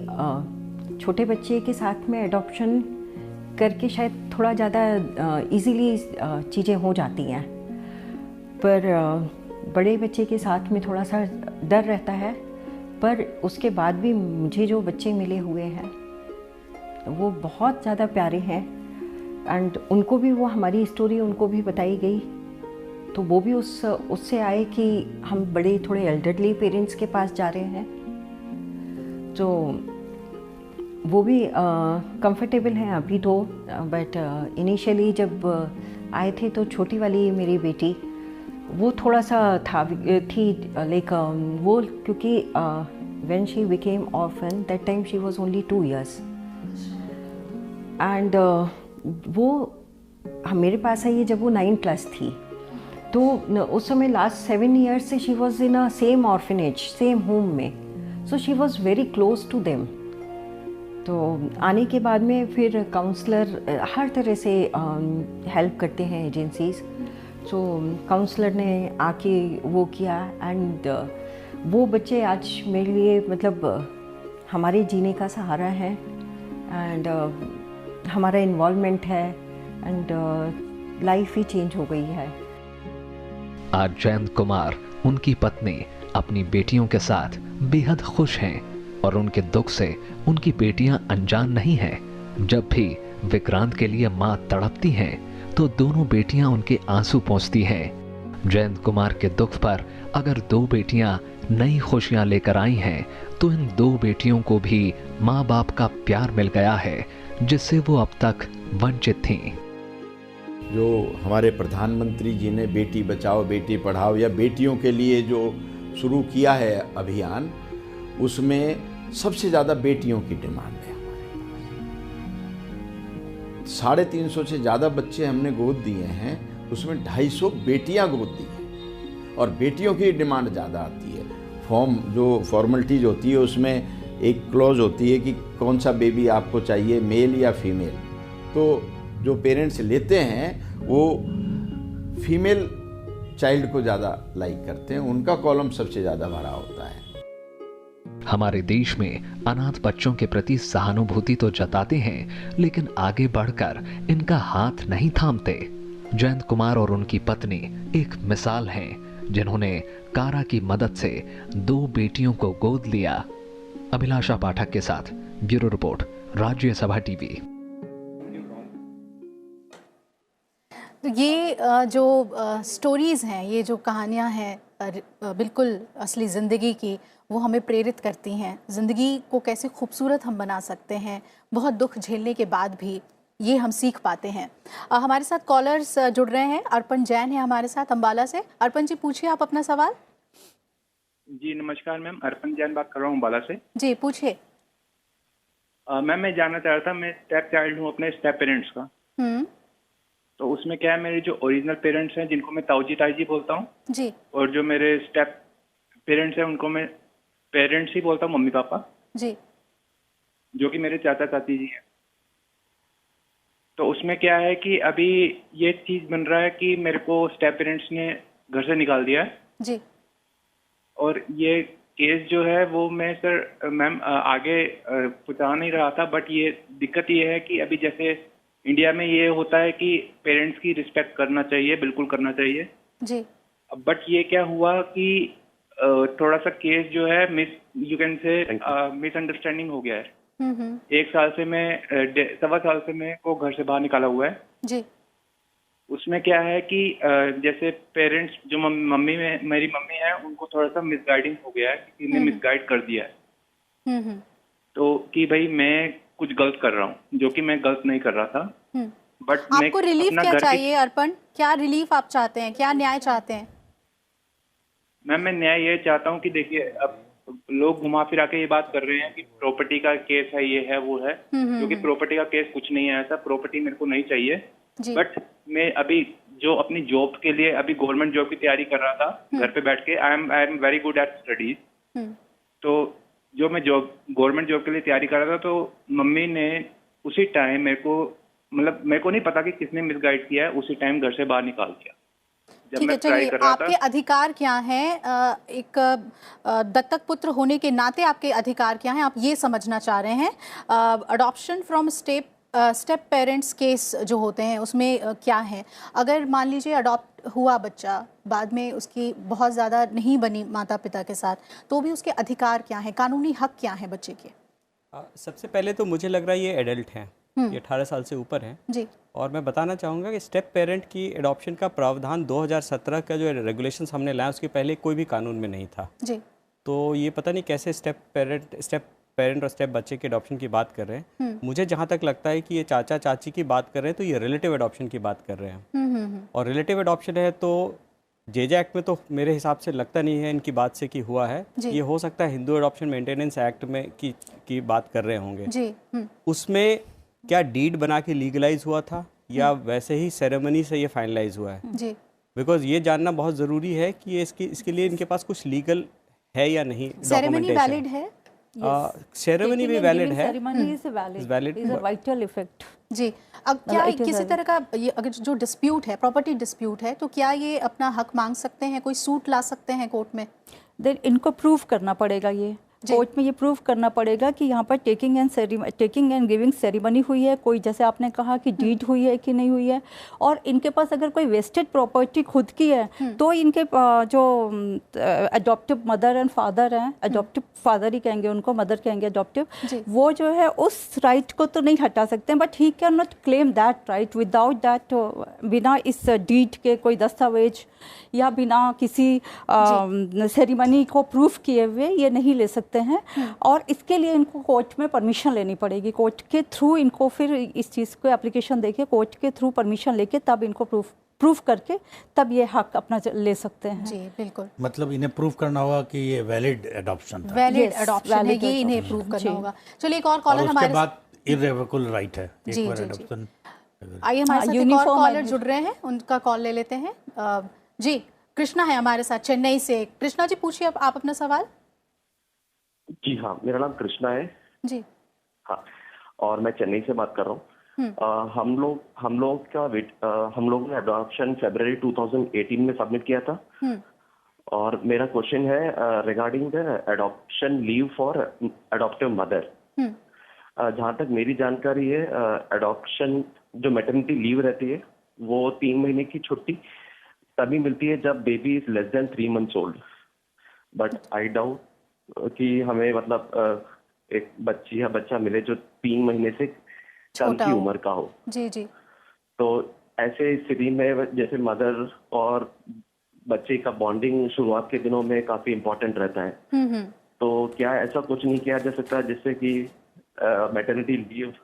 छोटे बच्चे के साथ में अडॉप्शन करके शायद थोड़ा ज़्यादा इजीली चीज़ें हो जाती हैं, पर बड़े बच्चे के साथ में थोड़ा सा डर रहता है। पर उसके बाद भी मुझे जो बच्चे मिले हुए हैं वो बहुत ज़्यादा प्यारे हैं, एंड उनको भी वो हमारी स्टोरी उनको भी बताई गई, तो वो भी उससे आए कि हम बड़े थोड़े एल्डरली पेरेंट्स के पास जा रहे हैं, तो वो भी कंफर्टेबल हैं अभी तो। बट इनिशियली जब आए थे तो छोटी वाली मेरी बेटी वो थोड़ा सा थी लाइक वो, क्योंकि when she became orphan that time she was only 2 years, and वो मेरे पास आई है जब वो 9 थी, तो उस समय लास्ट 7 years से she was in a same orphanage, same home में, so she was very close to them. तो आने के बाद में फिर काउंसलर हर तरह से हेल्प करते हैं एजेंसीज, सो काउंसलर ने आके वो किया, एंड वो बच्चे आज मेरे लिए मतलब हमारे जीने का सहारा है, एंड हमारा इन्वॉल्वमेंट है, एंड लाइफ ही चेंज हो गई है। आज जयंत कुमार, उनकी पत्नी, अपनी बेटियों के साथ बेहद खुश हैं और उनके दुख से उनकी बेटियां अनजान नहीं हैं। जब भी विक्रांत के लिए मां तड़पती हैं तो दोनों बेटियां उनके आंसू पोंछती हैं। जयंत कुमार के दुख पर अगर 2 बेटियां नई खुशियां लेकर आई हैं तो इन 2 बेटियों को भी माँ बाप का प्यार मिल गया है जिससे वो अब तक वंचित थीं। जो हमारे प्रधानमंत्री जी ने बेटी बचाओ बेटी पढ़ाओ या बेटियों के लिए जो शुरू किया है अभियान, उसमें सबसे ज़्यादा बेटियों की डिमांड है। 350 से ज़्यादा बच्चे हमने गोद दिए हैं, उसमें 250 बेटियां गोद दी हैं और बेटियों की डिमांड ज़्यादा आती है। फॉर्म जो फॉर्मेलिटीज होती है उसमें एक क्लॉज होती है कि कौन सा बेबी आपको चाहिए, मेल या फीमेल। तो जो पेरेंट्स लेते हैं वो फीमेल चाइल्ड को ज़्यादा लाइक करते हैं, उनका कॉलम सबसे ज़्यादा भरा होता है। हमारे देश में अनाथ बच्चों के प्रति सहानुभूति तो जताते हैं, लेकिन आगे बढ़कर इनका हाथ नहीं थामते। जयंत कुमार और उनकी पत्नी एक मिसाल हैं, जिन्होंने कारा की मदद से 2 बेटियों को गोद लिया। अभिलाषा पाठक के साथ ब्यूरो रिपोर्ट, राज्यसभा टीवी। तो ये जो स्टोरीज़ हैं, ये जो कहानियाँ हैं बिल्कुल असली ज़िंदगी की, वो हमें प्रेरित करती हैं। ज़िंदगी को कैसे खूबसूरत हम बना सकते हैं, बहुत दुख झेलने के बाद भी ये हम सीख पाते हैं। हमारे साथ कॉलर्स जुड़ रहे हैं। अर्पण जैन है हमारे साथ अम्बाला से। अर्पण जी, पूछिए आप अपना सवाल। जी नमस्कार मैम, अर्पण जैन बात कर रहा हूँ अम्बाला से। जी पूछिए। मैम मैं जानना चाह रहा था, मैं स्टेप चाइल्ड हूँ अपने स्टेप पेरेंट्स का। तो उसमें क्या है, मेरे जो ओरिजिनल पेरेंट्स हैं जिनको मैं ताऊजी ताईजी बोलता हूँ जी, और जो मेरे स्टेप पेरेंट्स हैं उनको मैं पेरेंट्स ही बोलता हूँ, मम्मी पापा जी, जो कि मेरे चाचा चाची जी हैं। तो उसमें क्या है कि अभी ये चीज़ बन रहा है कि मेरे को स्टेप पेरेंट्स ने घर से निकाल दिया है जी, और ये केस जो है वो मैं सर मैम आगे पहुँचा नहीं रहा था, बट ये दिक्कत ये है कि अभी जैसे इंडिया में ये होता है कि पेरेंट्स की रिस्पेक्ट करना चाहिए, बिल्कुल करना चाहिए जी, बट ये क्या हुआ कि थोड़ा सा केस जो है मिसअंडरस्टैंडिंग हो गया है। 1 साल से मैं 1.25 साल से मैं को घर से बाहर निकाला हुआ है जी। उसमें क्या है कि जैसे पेरेंट्स जो मेरी मम्मी है उनको थोड़ा सा मिसगाइडिंग हो गया है, किसी ने मिसगाइड कर दिया है तो कि भाई मैं कुछ गलत कर रहा हूँ, जो कि मैं गलत नहीं कर रहा था। बट आपको रिलीफ क्या चाहिए अर्पण? क्या रिलीफ आप चाहते हैं, क्या न्याय चाहते हैं? मैम मैं न्याय ये चाहता हूँ कि देखिए, अब लोग घुमा फिरा के ये बात कर रहे हैं कि प्रॉपर्टी का केस है, ये है, वो है, क्योंकि प्रॉपर्टी का केस कुछ नहीं है ऐसा। प्रॉपर्टी मेरे को नहीं चाहिए, बट मैं अभी जो अपनी जॉब के लिए अभी गवर्नमेंट जॉब की तैयारी कर रहा था घर पे बैठ के, I am very good at studies. तो जो मैं जॉब गवर्नमेंट जॉब के लिए तैयारी कर रहा था, तो मम्मी ने उसी टाइम मेरे को, मतलब मेरे को नहीं पता कि किसने मिसगाइड किया है, उसी टाइम घर से बाहर निकाल दिया। ठीक है, चलिए आपके अधिकार क्या हैं? एक दत्तक पुत्र होने के नाते आपके अधिकार क्या हैं, आप ये समझना चाह रहे हैं। Adoption from step parents case जो होते हैं उसमें क्या है? अगर मान लीजिए अडॉप्ट हुआ बच्चा, बाद में उसकी बहुत ज़्यादा नहीं बनी माता पिता के साथ, तो भी उसके अधिकार क्या हैं, कानूनी हक क्या है बच्चे के? सबसे पहले तो मुझे लग रहा है ये एडल्ट हैं, ये 18 साल से ऊपर हैं जी। और मैं बताना चाहूँगा कि स्टेप पेरेंट की एडॉप्शन का प्रावधान 2017 का जो रेगुलेशंस हमने लाया उसके पहले कोई भी कानून में नहीं था जी। तो ये पता नहीं कैसे स्टेप पेरेंट और स्टेप बच्चे के एडॉप्शन की बात कर रहे हैं। मुझे जहाँ तक लगता है कि ये चाचा चाची की बात कर रहे हैं तो ये रिलेटिव एडॉप्शन की बात कर रहे हैं। और रिलेटिव एडॉप्शन है तो जेजे एक्ट में तो मेरे हिसाब से लगता नहीं है इनकी बात से कि हुआ है। ये हो सकता है हिंदू एडॉप्शन मेंटेनेंस एक्ट में की बात कर रहे होंगे जी। उसमें क्या डीड बना के लीगलाइज हुआ था या वैसे ही सेरेमनी से ये फाइनलाइज हुआ है जी? बिकॉज ये जानना बहुत ज़रूरी है कि ये इसके लिए इनके पास कुछ लीगल है या नहीं। सेरेमनी वैलिड है, सेरेमनी भी वैलिड है, valid is a vital effect जी। अब क्या किसी तरह का ये अगर जो डिस्प्यूट है, प्रॉपर्टी डिस्प्यूट है, तो क्या ये अपना हक मांग सकते हैं, कोई सूट ला सकते हैं कोर्ट में? देन इनको प्रूव करना पड़ेगा, ये कोर्ट में ये प्रूव करना पड़ेगा कि यहाँ पर टेकिंग एंड गिविंग सेरेमनी हुई है, कोई जैसे आपने कहा कि डीड हुई है कि नहीं हुई है। और इनके पास अगर कोई वेस्टेड प्रॉपर्टी खुद की है तो इनके जो अडॉप्टिव मदर एंड फादर हैं, अडॉप्टिव फादर ही कहेंगे उनको, मदर कहेंगे अडॉप्टिव, वो जो है उस राइट को तो नहीं हटा सकते, but he can not claim that right without that, बिना इस डीड के कोई दस्तावेज या बिना किसी सेरेमनी को प्रूफ किए हुए ये नहीं ले सकते हैं। और इसके लिए इनको कोर्ट में परमिशन लेनी पड़ेगी, कोर्ट के थ्रू इनको फिर इस चीज़ को एप्लीकेशन देके कोर्ट के थ्रू परमिशन लेके तब इनको प्रूफ करके तब ये हक अपना ले सकते हैं। जी बिल्कुल, मतलब इन्हें प्रूफ करना होगा कि ये वैलिड एडॉप्शन था, वैलिड एडॉप्शन है, ये इन्हें प्रूफ करना होगा। चलिए एक और कॉलर हमारे साथ इररिवोकेबल राइट है एक बार एडॉप्शन। आइए हमारे साथ एक और कॉलर जुड़ रहे हैं, उनका कॉल ले लेते हैं। जी कृष्णा है हमारे साथ चेन्नई से। कृष्णा जी पूछिए आप अपना सवाल। जी हाँ, मेरा नाम कृष्णा है जी। हाँ, और मैं चेन्नई से बात कर रहा हूँ। हम लोग ने एडॉप्शन फरवरी 2018 में सबमिट किया था और मेरा क्वेश्चन है regarding the adoption leave for adaptive mother. जहाँ तक मेरी जानकारी है, एडॉप्शन जो मैटरनिटी लीव रहती है वो 3 महीने की छुट्टी तभी मिलती है जब baby is less than 3 months old. But I doubt कि हमें मतलब एक बच्ची या बच्चा मिले जो 3 महीने से कम की उम्र का हो। जी जी। तो ऐसे स्थिति में जैसे मदर और बच्चे का बॉन्डिंग शुरुआत के दिनों में काफी इम्पोर्टेंट रहता है। तो क्या ऐसा कुछ नहीं किया जा सकता जिससे कि मैटरनिटी लीव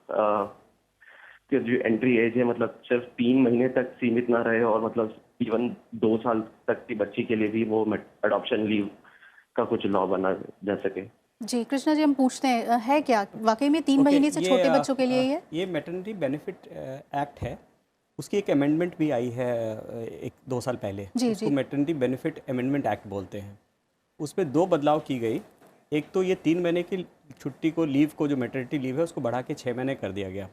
कि जो एंट्री एज है मतलब सिर्फ 3 महीने तक सीमित ना रहे और मतलब इवन 2 साल तक की बच्ची के लिए भी वो एडॉप्शन लीव का कुछ लॉ बना जा सके? जी कृष्णा जी, हम पूछते हैं है क्या वाकई में 3 महीने से छोटे बच्चों के लिए ये मैटरनिटी बेनिफिट एक्ट है, उसकी एक अमेंडमेंट भी आई है 1-2 साल पहले, उसको मैटरनिटी बेनिफिट अमेंडमेंट एक्ट बोलते हैं। उसमें 2 बदलाव की गई। एक तो ये 3 महीने की छुट्टी को लीव को जो मैटरनिटी लीव है उसको बढ़ा के 6 महीने कर दिया गया।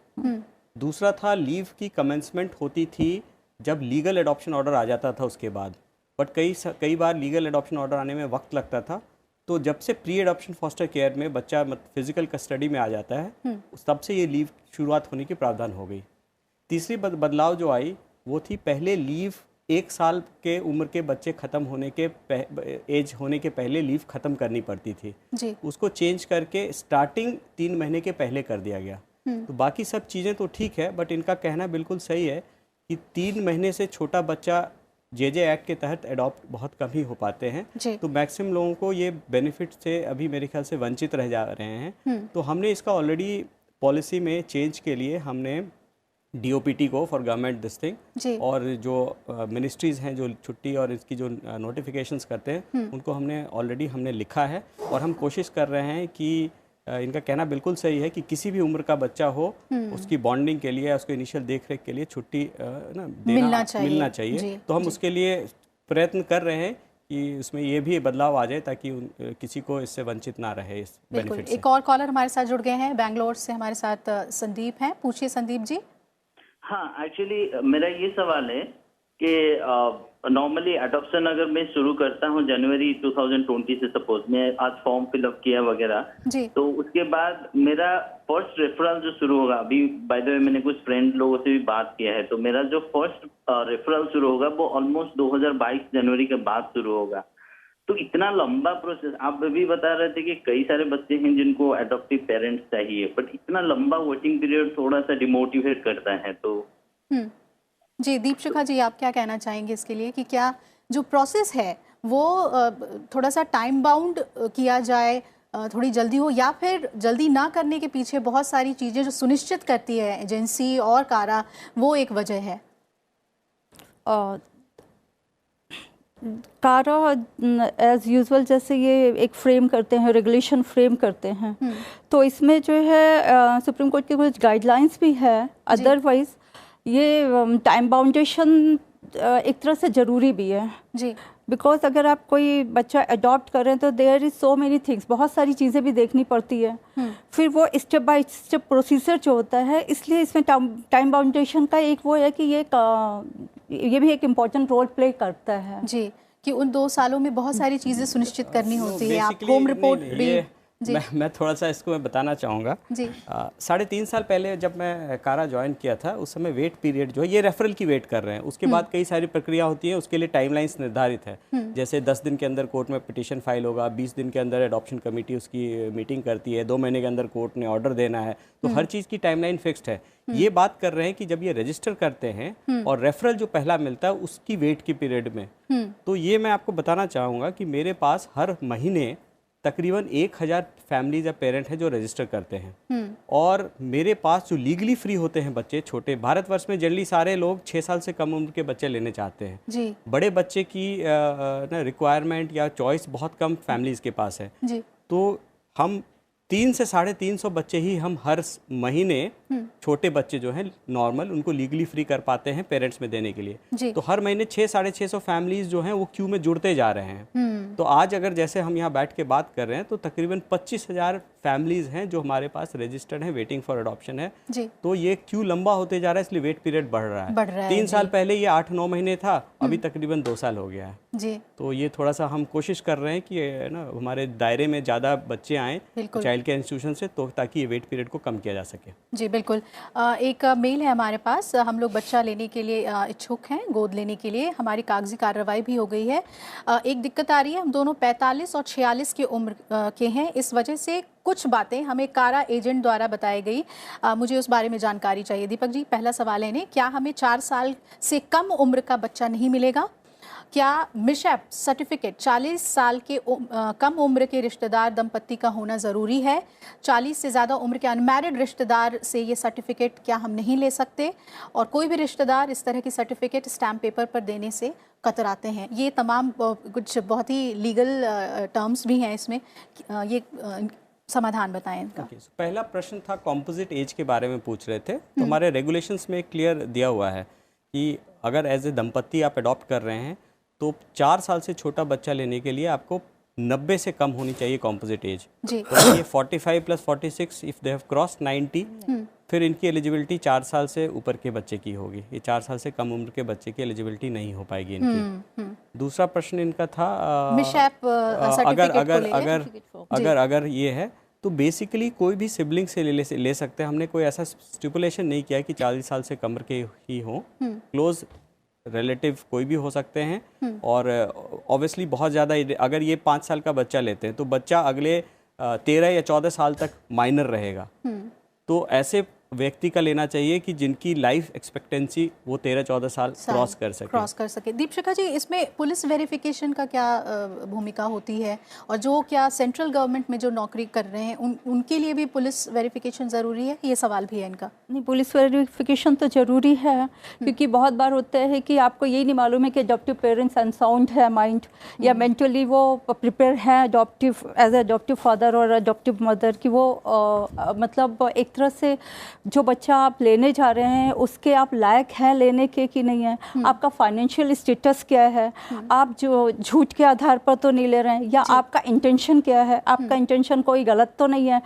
दूसरा था लीव की कमेंसमेंट होती थी जब लीगल एडॉप्शन ऑर्डर आ जाता था उसके बाद, बट कई बार लीगल एडॉप्शन ऑर्डर आने में वक्त लगता था। तो जब से प्री एडॉप्शन फॉस्टर केयर में बच्चा फिजिकल कस्टडी में आ जाता है तब से ये लीव शुरुआत होने की प्रावधान हो गई। तीसरी बदलाव जो आई वो थी पहले लीव 1 साल के उम्र के बच्चे ख़त्म होने के एज होने के पहले लीव ख़त्म करनी पड़ती थी जी। उसको चेंज करके स्टार्टिंग 3 महीने के पहले कर दिया गया। तो बाकी सब चीज़ें तो ठीक है, बट इनका कहना बिल्कुल सही है कि 3 महीने से छोटा बच्चा जेजे एक्ट के तहत एडॉप्ट बहुत कम ही हो पाते हैं। तो मैक्सिमम लोगों को ये बेनिफिट से अभी मेरे ख्याल से वंचित रह जा रहे हैं। तो हमने इसका ऑलरेडी पॉलिसी में चेंज के लिए हमने DOPT को फॉर गवर्नमेंट दिस थिंग, जी। और जो मिनिस्ट्रीज़ हैं जो छुट्टी और इसकी जो नोटिफिकेशंस करते हैं उनको हमने लिखा है, और हम कोशिश कर रहे हैं कि इनका कहना बिल्कुल सही है कि किसी भी उम्र का बच्चा हो उसकी बॉन्डिंग के लिए, उसके इनिशियल देख रेख के लिए छुट्टी मिलना चाहिए। तो हम उसके लिए प्रयत्न कर रहे हैं कि उसमें ये भी बदलाव आ जाए ताकि किसी को इससे वंचित ना रहे इस बेनिफिट से। एक और कॉलर हमारे साथ जुड़ गए हैं, बेंगलोर से हमारे साथ संदीप हैं। पूछिए संदीप जी। हाँ, एक्चुअली मेरा ये सवाल है कि नॉर्मली अडॉप्शन अगर मैं शुरू करता हूँ जनवरी 2020 से, सपोज मैं आज फॉर्म फिलअप किया वगैरह, तो उसके बाद मेरा फर्स्ट रेफरल जो शुरू होगा, अभी बाय द वे मैंने कुछ फ्रेंड लोगों से भी बात किया है, तो मेरा जो फर्स्ट रेफरल शुरू होगा वो ऑलमोस्ट 2022 जनवरी के बाद शुरू होगा। तो इतना लंबा प्रोसेस, आप भी बता रहे थे कि कई सारे बच्चे हैं जिनको अडॉप्टिव पेरेंट्स चाहिए, बट इतना लंबा वेटिंग पीरियड थोड़ा सा डिमोटिवेट करता है। तो जी दीपशिखा जी, आप क्या कहना चाहेंगे इसके लिए कि क्या जो प्रोसेस है वो थोड़ा सा टाइम बाउंड किया जाए, थोड़ी जल्दी हो, या फिर जल्दी ना करने के पीछे बहुत सारी चीज़ें जो सुनिश्चित करती है एजेंसी और कारा, वो एक वजह है? कारा एज यूजुअल जैसे ये एक फ्रेम करते हैं, रेगुलेशन फ्रेम करते हैं, तो इसमें जो है सुप्रीम कोर्ट की कुछ गाइडलाइंस भी है। अदरवाइज ये टाइम बाउंडेशन एक तरह से ज़रूरी भी है जी, बिकॉज अगर आप कोई बच्चा अडॉप्ट करें तो there is so many things, बहुत सारी चीज़ें भी देखनी पड़ती है, फिर वो स्टेप बाय स्टेप प्रोसीजर जो होता है, इसलिए इसमें टाइम बाउंडेशन का एक वो है कि ये भी एक इम्पॉर्टेंट रोल प्ले करता है जी, कि उन 2 सालों में बहुत सारी चीज़ें सुनिश्चित करनी होती है। आप होम रिपोर्ट भी मैं थोड़ा सा इसको मैं बताना चाहूँगा जी। 3.5 साल पहले जब मैं कारा ज्वाइन किया था, उस समय वेट पीरियड जो है, ये रेफरल की वेट कर रहे हैं, उसके बाद कई सारी प्रक्रिया होती है, उसके लिए टाइमलाइंस निर्धारित है। जैसे 10 दिन के अंदर कोर्ट में पिटीशन फाइल होगा, 20 दिन के अंदर एडॉप्शन कमेटी उसकी मीटिंग करती है, 2 महीने के अंदर कोर्ट ने ऑर्डर देना है, तो हर चीज़ की टाइमलाइन फिक्स्ड है। ये बात कर रहे हैं कि जब ये रजिस्टर करते हैं और रेफरल जो पहला मिलता है उसकी वेट की पीरियड में, तो ये मैं आपको बताना चाहूँगा कि मेरे पास हर महीने तकरीबन 1000 फैमिलीज या पेरेंट हैं जो रजिस्टर करते हैं, और मेरे पास जो लीगली फ्री होते हैं बच्चे छोटे, भारतवर्ष में जनरली सारे लोग 6 साल से कम उम्र के बच्चे लेने चाहते हैं जी। बड़े बच्चे की रिक्वायरमेंट या चॉइस बहुत कम फैमिलीज के पास है जी। तो हम 300 से 350 बच्चे ही हम हर महीने छोटे बच्चे जो हैं नॉर्मल, उनको लीगली फ्री कर पाते हैं पेरेंट्स में देने के लिए। तो हर महीने 600-650 फैमिलीज जो हैं वो क्यू में जुड़ते जा रहे हैं। तो आज अगर जैसे हम यहाँ बैठ के बात कर रहे हैं तो तकरीबन 25,000 फैमिलीज हैं जो हमारे पास रजिस्टर्ड हैं, वेटिंग फॉर अडॉप्शन है। तो ये क्यू लंबा होते जा रहा है, इसलिए वेट पीरियड बढ़ रहा है। 3 साल पहले ये 8-9 महीने था, अभी तकरीबन 2 साल हो गया है जी। तो ये थोड़ा सा हम कोशिश कर रहे हैं कि ना हमारे दायरे में ज़्यादा बच्चे आएँ चाइल्ड केयर इंस्टीट्यूशन से, तो ताकि ये वेट पीरियड को कम किया जा सके। जी बिल्कुल। एक मेल है हमारे पास, हम लोग बच्चा लेने के लिए इच्छुक हैं, गोद लेने के लिए, हमारी कागजी कार्रवाई भी हो गई है। एक दिक्कत आ रही है, हम दोनों 45 और 46 की उम्र के हैं, इस वजह से कुछ बातें हमें कारा एजेंट द्वारा बताई गई, मुझे उस बारे में जानकारी चाहिए। दीपक जी, पहला सवाल है इन्हें, क्या हमें 4 साल से कम उम्र का बच्चा नहीं मिलेगा? क्या मिशैप सर्टिफिकेट 40 साल के कम उम्र के रिश्तेदार दंपत्ति का होना ज़रूरी है? 40 से ज़्यादा उम्र के अनमैरिड रिश्तेदार से ये सर्टिफिकेट क्या हम नहीं ले सकते? और कोई भी रिश्तेदार इस तरह की सर्टिफिकेट स्टैम्प पेपर पर देने से कतराते हैं। ये तमाम कुछ बहुत ही लीगल टर्म्स भी हैं इसमें, ये समाधान बताएं इनका। पहला प्रश्न था कॉम्पोजिट एज के बारे में पूछ रहे थे, तो हमारे रेगुलेशंस में क्लियर दिया हुआ है कि अगर एज ए दंपत्ति आप अडॉप्ट कर रहे हैं तो 4 साल से छोटा बच्चा लेने के लिए आपको 90 से कम होनी चाहिए कॉम्पोजिट एज जी। तो ये 45 + 46 इफ़ दे हैव क्रॉस 90, फिर इनकी एलिजिबिलिटी 4 साल से ऊपर के बच्चे की होगी। ये 4 साल से कम उम्र के बच्चे की एलिजिबिलिटी नहीं हो पाएगी इनकी। दूसरा प्रश्न इनका था अगर ये है तो बेसिकली कोई भी सिबलिंग से ले सकते हैं। हमने कोई ऐसा स्टिपुलेशन नहीं किया कि 40 साल से कम के ही हों, क्लोज रिलेटिव कोई भी हो सकते हैं। और ऑब्वियसली बहुत ज़्यादा, अगर ये 5 साल का बच्चा लेते हैं तो बच्चा अगले 13 या 14 साल तक माइनर रहेगा। तो ऐसे व्यक्ति का लेना चाहिए कि जिनकी लाइफ एक्सपेक्टेंसी वो 13-14 साल क्रॉस कर सके। दीपशिखा जी, इसमें पुलिस वेरिफिकेशन का क्या भूमिका होती है, और जो क्या सेंट्रल गवर्नमेंट में जो नौकरी कर रहे हैं उनके लिए भी पुलिस वेरिफिकेशन ज़रूरी है? ये सवाल भी है इनका। नहीं, पुलिस वेरिफिकेशन तो ज़रूरी है, क्योंकि बहुत बार होता है कि आपको यही नहीं मालूम है कि अडॉप्टिव पेरेंट्स अनसाउंड है माइंड, या मेंटली वो प्रिपेयर है अडॉप्टिव एज अडॉप्टिव फादर और अडॉप्टिव मदर, कि वो मतलब एक तरह से जो बच्चा आप लेने जा रहे हैं उसके आप लायक हैं लेने के कि नहीं है, आपका फाइनेंशियल स्टेटस क्या है, आप जो झूठ के आधार पर तो नहीं ले रहे हैं, या आपका इंटेंशन क्या है, आपका इंटेंशन कोई गलत तो नहीं है।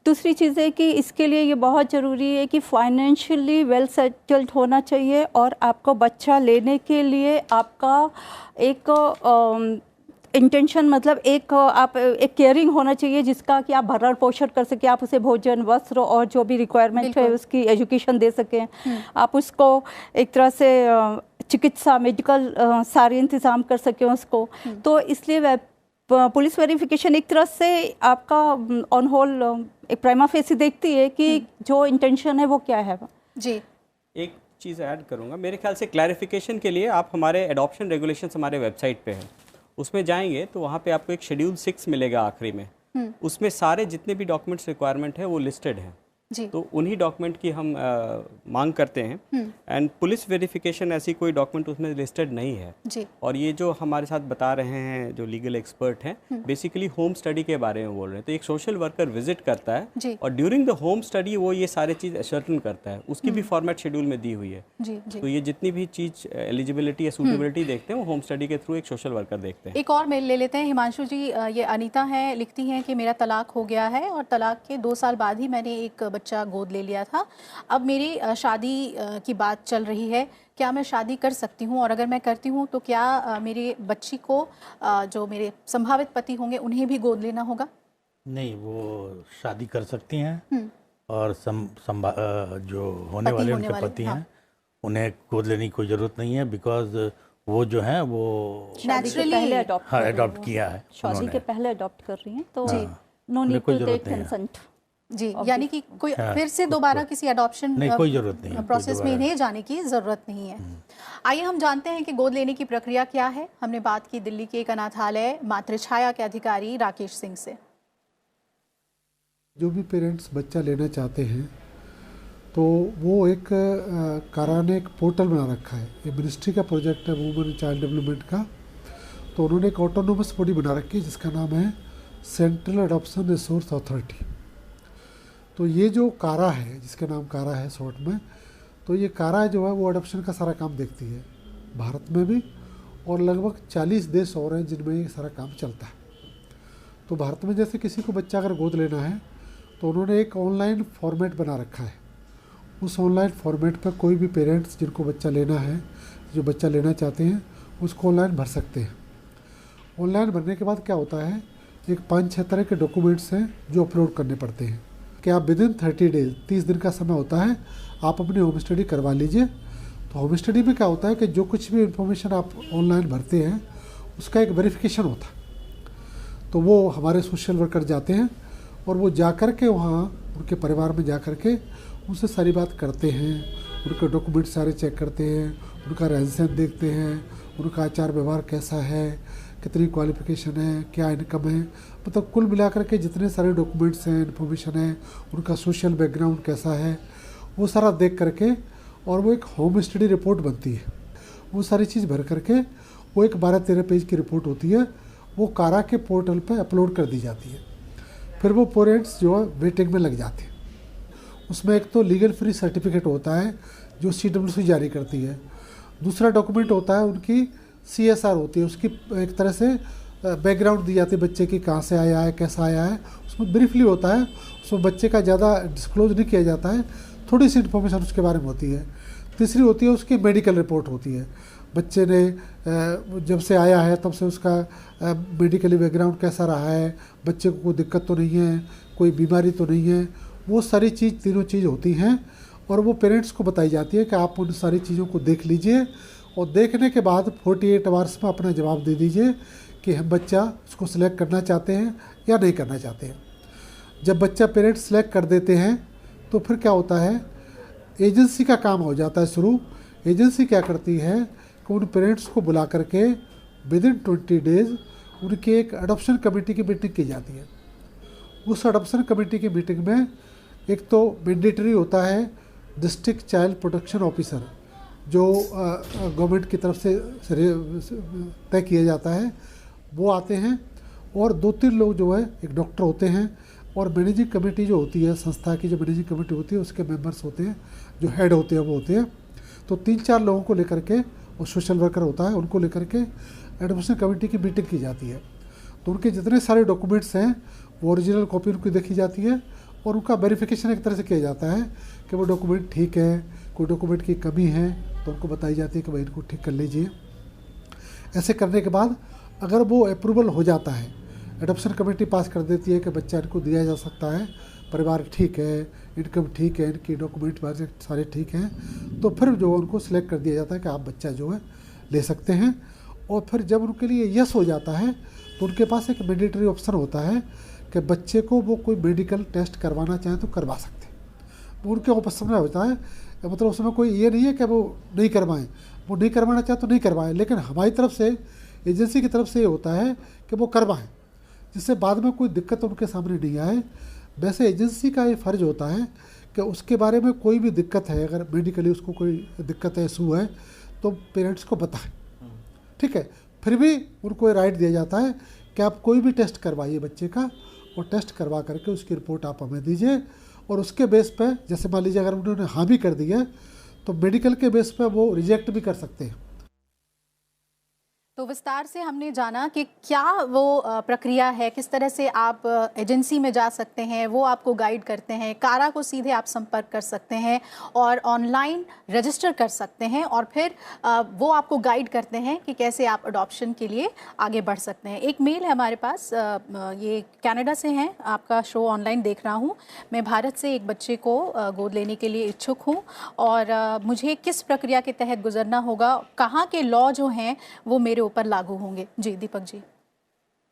दूसरी चीज़ है कि इसके लिए ये बहुत ज़रूरी है कि फाइनेंशियली वेल सेटल्ड होना चाहिए, और आपको बच्चा लेने के लिए आपका एक इंटेंशन, मतलब एक केयरिंग होना चाहिए जिसका कि आप भरण पोषण कर सकें, आप उसे भोजन, वस्त्र और जो भी रिक्वायरमेंट है उसकी एजुकेशन दे सकें, आप उसको एक तरह से चिकित्सा, मेडिकल सारे इंतज़ाम कर सकें उसको। तो इसलिए पुलिस वेरिफिकेशन एक तरह से आपका ऑन होल एक प्राइमा फेसी देखती है कि जो इंटेंशन है वो क्या है। जी, एक चीज़ ऐड करूँगा, मेरे ख्याल से क्लैरिफिकेशन के लिए आप हमारे एडॉप्शन रेगुलेशंस हमारे वेबसाइट पे हैं, उसमें जाएंगे तो वहाँ पे आपको एक शेड्यूल 6 मिलेगा आखिरी में, उसमें सारे जितने भी डॉक्यूमेंट्स रिक्वायरमेंट है वो लिस्टेड हैं। तो उन्हीं डॉक्यूमेंट की हम मांग करते हैं, एंड पुलिस वेरिफिकेशन ऐसी कोई डॉक्यूमेंट उसमें लिस्टेड नहीं है जी। और ये जो हमारे साथ बता रहे हैं जो लीगल एक्सपर्ट हैं, बेसिकली होम स्टडी के बारे में बोल रहे हैं। तो एक सोशल वर्कर विजिट करता है और ड्यूरिंग द होम स्टडी वो ये सारे चीज़ असर्टन करता है, उसकी भी फॉर्मेट शेड्यूल में दी हुई है। तो ये जितनी भी चीज़ एलिजिबिलिटी या सूटेबिलिटी देखते हैं वो होम स्टडी के थ्रू एक सोशल वर्कर देखते हैं। एक और मेल ले लेते हैं। हिमांशु जी, ये अनीता हैं, लिखती हैं कि मेरा तलाक हो गया है और तलाक के 2 साल बाद ही मैंने एक बच्चा गोद ले लिया था। अब मेरी शादी की बात चल रही है, क्या मैं शादी कर सकती हूँ, और अगर मैं करती हूँ तो क्या मेरे बच्ची को जो मेरे संभावित पति होंगे उन्हें भी गोद लेना होगा? नहीं, वो शादी कर सकती हैं और जो होने वाले उनके पति हैं उन्हें गोद लेने की कोई ज़रूरत नहीं है, बिकॉज वो जो है वो नेचुरली अडॉप्ट किया है, शादी के पहले अडॉप्ट कर रही हैं, तो no need to take consent. जी, यानी कि कोई फिर से दोबारा किसी अडॉप्शन कोई जरूरत नहीं है, प्रोसेस में इन्हें जाने की ज़रूरत नहीं है। आइए हम जानते हैं कि गोद लेने की प्रक्रिया क्या है। हमने बात की दिल्ली के एक अनाथालय मातृछाया के अधिकारी राकेश सिंह से। जो भी पेरेंट्स बच्चा लेना चाहते हैं तो वो एक कारा ने एक पोर्टल बना रखा है, ये मिनिस्ट्री का प्रोजेक्ट है वुमेन एंड चाइल्ड डेवलपमेंट का। तो उन्होंने एक ऑटोनोमस बॉडी बना रखी है जिसका नाम है सेंट्रल एडॉप्शन रिसोर्स अथॉरिटी। तो ये जो कारा है, जिसका नाम कारा है शॉर्ट में, तो ये कारा जो है वो अडॉप्शन का सारा काम देखती है भारत में भी, और लगभग 40 देश और हैं जिनमें ये सारा काम चलता है। तो भारत में जैसे किसी को बच्चा अगर गोद लेना है तो उन्होंने एक ऑनलाइन फॉर्मेट बना रखा है। उस ऑनलाइन फॉर्मेट पर कोई भी पेरेंट्स जिनको बच्चा लेना है, जो बच्चा लेना चाहते हैं, उसको ऑनलाइन भर सकते हैं। ऑनलाइन भरने के बाद क्या होता है, एक 5-6 तरह के डॉक्यूमेंट्स हैं जो अपलोड करने पड़ते हैं कि आप विदिन 30 डेज, 30 दिन का समय होता है, आप अपनी होम स्टडी करवा लीजिए। तो होम स्टडी में क्या होता है कि जो कुछ भी इंफॉर्मेशन आप ऑनलाइन भरते हैं उसका एक वेरिफिकेशन होता है। तो वो हमारे सोशल वर्कर जाते हैं और वो जा कर के वहाँ उनके परिवार में जा कर के उनसे सारी बात करते हैं, उनके डॉक्यूमेंट सारे चेक करते हैं, उनका रहन-सहन देखते हैं, उनका आचार व्यवहार कैसा है, कितनी क्वालिफिकेशन है, क्या इनकम है, मतलब कुल मिलाकर के जितने सारे डॉक्यूमेंट्स हैं, इन्फॉर्मेशन है, उनका सोशल बैकग्राउंड कैसा है, वो सारा देख करके और वो एक होम स्टडी रिपोर्ट बनती है। वो सारी चीज़ भर करके वो एक 12-13 पेज की रिपोर्ट होती है, वो कारा के पोर्टल पे अपलोड कर दी जाती है। फिर वो पेरेंट्स जो है वेटिंग में लग जाते हैं। उसमें एक तो लीगल फ्री सर्टिफिकेट होता है जो CWC जारी करती है, दूसरा डॉक्यूमेंट होता है उनकी CSR होती है, उसकी एक तरह से बैकग्राउंड दी जाती है, बच्चे की कहाँ से आया है, कैसा आया है, उसमें ब्रीफली होता है, उसमें बच्चे का ज़्यादा डिस्क्लोज नहीं किया जाता है, थोड़ी सी इन्फॉर्मेशन उसके बारे में होती है। तीसरी होती है उसकी मेडिकल रिपोर्ट होती है, बच्चे ने जब से आया है तब से उसका मेडिकली बैकग्राउंड कैसा रहा है, बच्चे को कोई दिक्कत तो नहीं है, कोई बीमारी तो नहीं है, वो सारी चीज़, तीनों चीज़ होती हैं और वो पेरेंट्स को बताई जाती है कि आप उन सारी चीज़ों को देख लीजिए और देखने के बाद 48 आवर्स में अपना जवाब दे दीजिए कि हम बच्चा उसको सिलेक्ट करना चाहते हैं या नहीं करना चाहते हैं। जब बच्चा पेरेंट्स सिलेक्ट कर देते हैं तो फिर क्या होता है, एजेंसी का काम हो जाता है शुरू। एजेंसी क्या करती है कि उन पेरेंट्स को बुला करके विदिन 20 डेज उनकी एक अडॉप्शन कमेटी की मीटिंग की जाती है। उस अडॉप्शन कमेटी की मीटिंग में एक तो मैंडेटरी होता है डिस्ट्रिक्ट चाइल्ड प्रोटेक्शन ऑफिसर, जो गवर्नमेंट की तरफ से तय किया जाता है, वो आते हैं, और 2-3 लोग जो है, एक डॉक्टर होते हैं, और मैनेजिंग कमेटी जो होती है, संस्था की जो मैनेजिंग कमेटी होती है उसके मेंबर्स होते हैं, जो हेड होते हैं वो होते हैं। तो 3-4 लोगों को लेकर के, और सोशल वर्कर होता है, उनको लेकर के एडमिशन कमेटी की मीटिंग की जाती है। तो उनके जितने सारे डॉक्यूमेंट्स हैं वो ओरिजिनल कॉपी उनको देखी जाती है, और उनका वेरिफिकेशन एक तरह से किया जाता है कि वो डॉक्यूमेंट ठीक है, कोई डॉक्यूमेंट की कमी है तो उनको बताई जाती है कि भाई इनको ठीक कर लीजिए। ऐसे करने के बाद अगर वो अप्रूवल हो जाता है, एडॉप्शन कमेटी पास कर देती है कि बच्चा इनको दिया जा सकता है, परिवार ठीक है, इनकम ठीक है, इनकी डॉक्यूमेंट सारे ठीक हैं, तो फिर जो उनको सिलेक्ट कर दिया जाता है कि आप बच्चा जो है ले सकते हैं। और फिर जब उनके लिए यस हो जाता है तो उनके पास एक मैंडेटरी ऑप्शन होता है कि बच्चे को वो कोई मेडिकल टेस्ट करवाना चाहें तो करवा सकते हैं। वो उनके ऑप्शन में होता है, मतलब उसमें कोई ये नहीं है कि वो नहीं करवाएं, वो नहीं करवाना चाहे तो नहीं करवाएं, लेकिन हमारी तरफ से, एजेंसी की तरफ से ये होता है कि वो करवाएं, जिससे बाद में कोई दिक्कत उनके सामने नहीं आए। वैसे एजेंसी का ये फ़र्ज होता है कि उसके बारे में कोई भी दिक्कत है, अगर मेडिकली उसको कोई दिक्कत है, इशू है, तो पेरेंट्स को बताएं, ठीक है। फिर भी उनको ये राइट दिया जाता है कि आप कोई भी टेस्ट करवाइए बच्चे का, और टेस्ट करवा करके उसकी रिपोर्ट आप हमें दीजिए, और उसके बेस पे, जैसे मान लीजिए अगर उन्होंने हाँ भी कर दी है तो मेडिकल के बेस पे वो रिजेक्ट भी कर सकते हैं। तो विस्तार से हमने जाना कि क्या वो प्रक्रिया है, किस तरह से आप एजेंसी में जा सकते हैं, वो आपको गाइड करते हैं, कारा को सीधे आप संपर्क कर सकते हैं और ऑनलाइन रजिस्टर कर सकते हैं, और फिर वो आपको गाइड करते हैं कि कैसे आप अडॉप्शन के लिए आगे बढ़ सकते हैं। एक मेल है हमारे पास, ये कनाडा से हैं, आपका शो ऑनलाइन देख रहा हूँ। मैं भारत से एक बच्चे को गोद लेने के लिए इच्छुक हूँ, और मुझे किस प्रक्रिया के तहत गुजरना होगा, कहाँ के लॉ जो हैं वो मेरे ऊपर लागू होंगे। जी दीपक जी।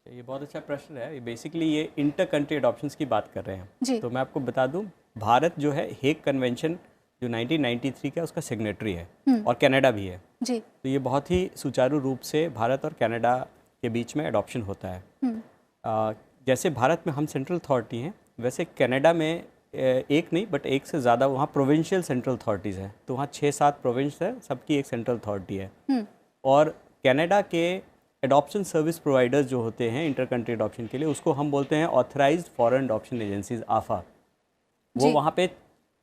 ये बहुत अच्छा प्रश्न है। बेसिकली ये इंटर कंट्री अडॉप्शंस की बात कर रहे हैं जी। तो मैं आपको बता दूं, भारत जो है हेग कन्वेंशन जो 1993 का उसका सिग्नेटरी है, और कनाडा भी है जी। तो ये बहुत ही सुचारू रूप से भारत और कनाडा के बीच में अडॉप्शन होता है। जैसे भारत में हम सेंट्रल अथॉरिटी हैं, वैसे कनाडा में एक नहीं बट एक से ज़्यादा वहाँ प्रोविंशियल सेंट्रल अथॉरिटीज़ हैं। तो वहाँ 6-7 प्रोविंस है, सबकी एक सेंट्रल अथॉरिटी है। और कनाडा के एडॉप्शन सर्विस प्रोवाइडर्स जो होते हैं इंटर कंट्री एडॉप्शन के लिए, उसको हम बोलते हैं ऑथराइज्ड फॉरेन एडॉप्शन एजेंसीज, आफा। वो वहाँ पे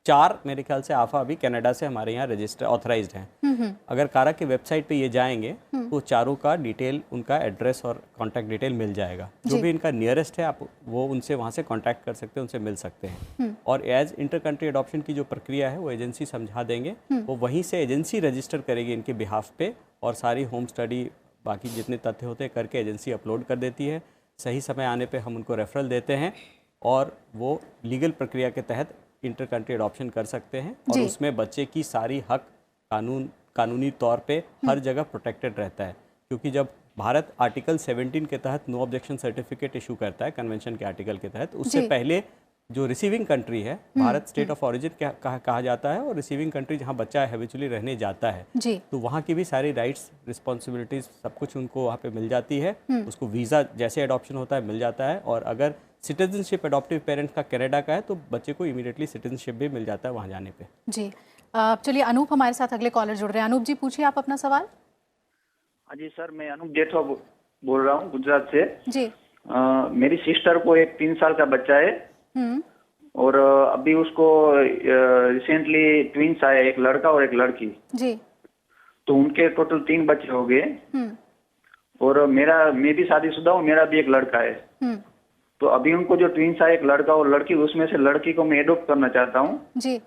4 मेरे ख्याल से आफा अभी कनाडा से हमारे यहाँ रजिस्टर ऑथराइज्ड हैं। अगर कारा के वेबसाइट पे ये जाएंगे तो चारों का डिटेल, उनका एड्रेस और कॉन्टैक्ट डिटेल मिल जाएगा। जो भी इनका नियरेस्ट है, आप वो उनसे वहाँ से कॉन्टैक्ट कर सकते हैं, उनसे मिल सकते हैं। और एज इंटर कंट्री एडॉप्शन की जो प्रक्रिया है वो एजेंसी समझा देंगे, वो वहीं से एजेंसी रजिस्टर करेगी इनके बिहाफ पे, और सारी होम स्टडी बाकी जितने तथ्य होते हैं करके एजेंसी अपलोड कर देती है। सही समय आने पे हम उनको रेफरल देते हैं, और वो लीगल प्रक्रिया के तहत इंटर कंट्री एडॉप्शन कर सकते हैं, और उसमें बच्चे की सारी हक कानूनी तौर पे हर जगह प्रोटेक्टेड रहता है। क्योंकि जब भारत आर्टिकल 17 के तहत नो ऑब्जेक्शन सर्टिफिकेट इशू करता है कन्वेंशन के आर्टिकल के तहत, उससे पहले जो रिसीविंग कंट्री है, भारत स्टेट ऑफ ऑरिजिन कहा जाता है, और रिसीविंग कंट्री जहाँ बच्चा हैबिचुअली रहने जाता है, तो वहाँ की भी सारी राइट्स, रिस्पॉन्सिबिलिटीज, सब कुछ उनको वहाँ पे मिल जाती है। उसको वीज़ा जैसे एडॉप्शन होता है मिल जाता है, और अगर सिटीजनशिप एडॉप्टिव पेरेंट्स का कनाडा का है तो बच्चे को इमीडिएटली सिटीजनशिप भी मिल जाता है वहाँ जाने पे। जी चलिए, अनूप हमारे साथ अगले कॉलर जुड़ रहे हैं। अनूप जी, पूछिए आप अपना सवाल। हाँ जी सर, मैं अनूप जेठवा बोल रहा हूँ गुजरात से जी। मेरी सिस्टर को एक 3 साल का बच्चा है, और अभी उसको रिसेंटली ट्विंस आए, एक लड़का और एक लड़की जी। तो उनके टोटल 3 बच्चे हो गए, और मैं भी शादीशुदा हूँ, मेरा भी एक लड़का है। तो अभी उनको जो ट्विंस आए, एक लड़का और लड़की, उसमें से लड़की को मैं एडॉप्ट करना चाहता हूँ जी।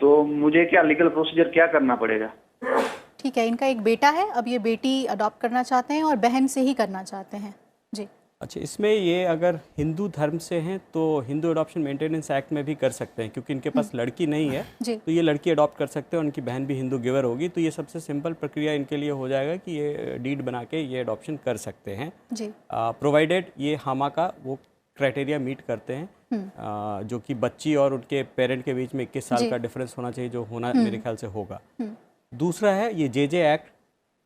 तो मुझे क्या लीगल प्रोसीजर क्या करना पड़ेगा? ठीक है, इनका एक बेटा है, अब ये बेटी अडॉप्ट करना चाहते हैं और बहन से ही करना चाहते हैं जी। अच्छा, इसमें ये अगर हिंदू धर्म से हैं तो हिंदू अडॉप्शन मेंटेनेंस एक्ट में भी कर सकते हैं, क्योंकि इनके पास लड़की नहीं है तो ये लड़की अडॉप्ट कर सकते हैं, उनकी बहन भी हिंदू गिवर होगी, तो ये सबसे सिंपल प्रक्रिया इनके लिए हो जाएगा कि ये डीड बना के ये अडॉप्शन कर सकते हैं, प्रोवाइडेड ये हामा का वो क्राइटेरिया मीट करते हैं जो कि बच्ची और उनके पेरेंट के बीच में 21 साल का डिफरेंस होना चाहिए, जो होना मेरे ख्याल से होगा। दूसरा है ये जे एक्ट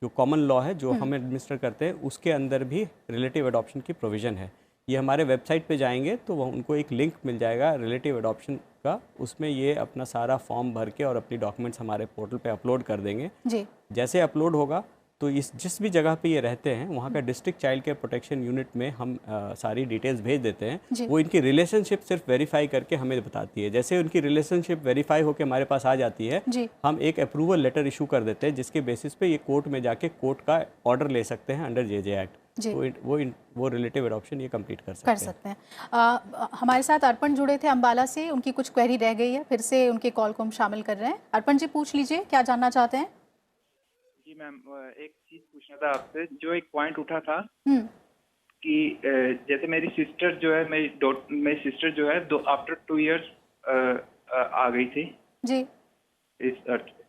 जो कॉमन लॉ है जो हम एडमिनिस्टर करते हैं, उसके अंदर भी रिलेटिव अडॉप्शन की प्रोविज़न है। ये हमारे वेबसाइट पे जाएंगे तो वो उनको एक लिंक मिल जाएगा रिलेटिव अडॉप्शन का, उसमें ये अपना सारा फॉर्म भर के और अपनी डॉक्यूमेंट्स हमारे पोर्टल पे अपलोड कर देंगे जी। जैसे अपलोड होगा तो इस जिस भी जगह पे ये रहते हैं वहाँ का district child care protection unit में हम सारी डिटेल्स भेज देते हैं। वो इनकी रिलेशनशिप सिर्फ वेरीफाई करके हमें बताती है। जैसे उनकी रिलेशनशिप वेरीफाई होकर हमारे पास आ जाती है, हम एक अप्रूवल लेटर इशू कर देते हैं, जिसके बेसिस पे ये कोर्ट में जाके कोर्ट का ऑर्डर ले सकते हैं अंडर जे एक्ट। वो रिलेटिव अडॉप्शन ये कंप्लीट कर सकते हैं। हमारे साथ अर्पण जुड़े थे अम्बाला से, उनकी कुछ क्वेरी रह गई है, फिर से उनके कॉल को हम शामिल कर रहे हैं। अर्पण जी पूछ लीजिए, क्या जानना चाहते हैं? जी मैम, एक चीज पूछना था आपसे। जो एक पॉइंट उठा था कि जैसे मेरी सिस्टर जो है, मेरी सिस्टर जो है आफ्टर 2 इयर्स आ गई थी जी इस अर्थ पे।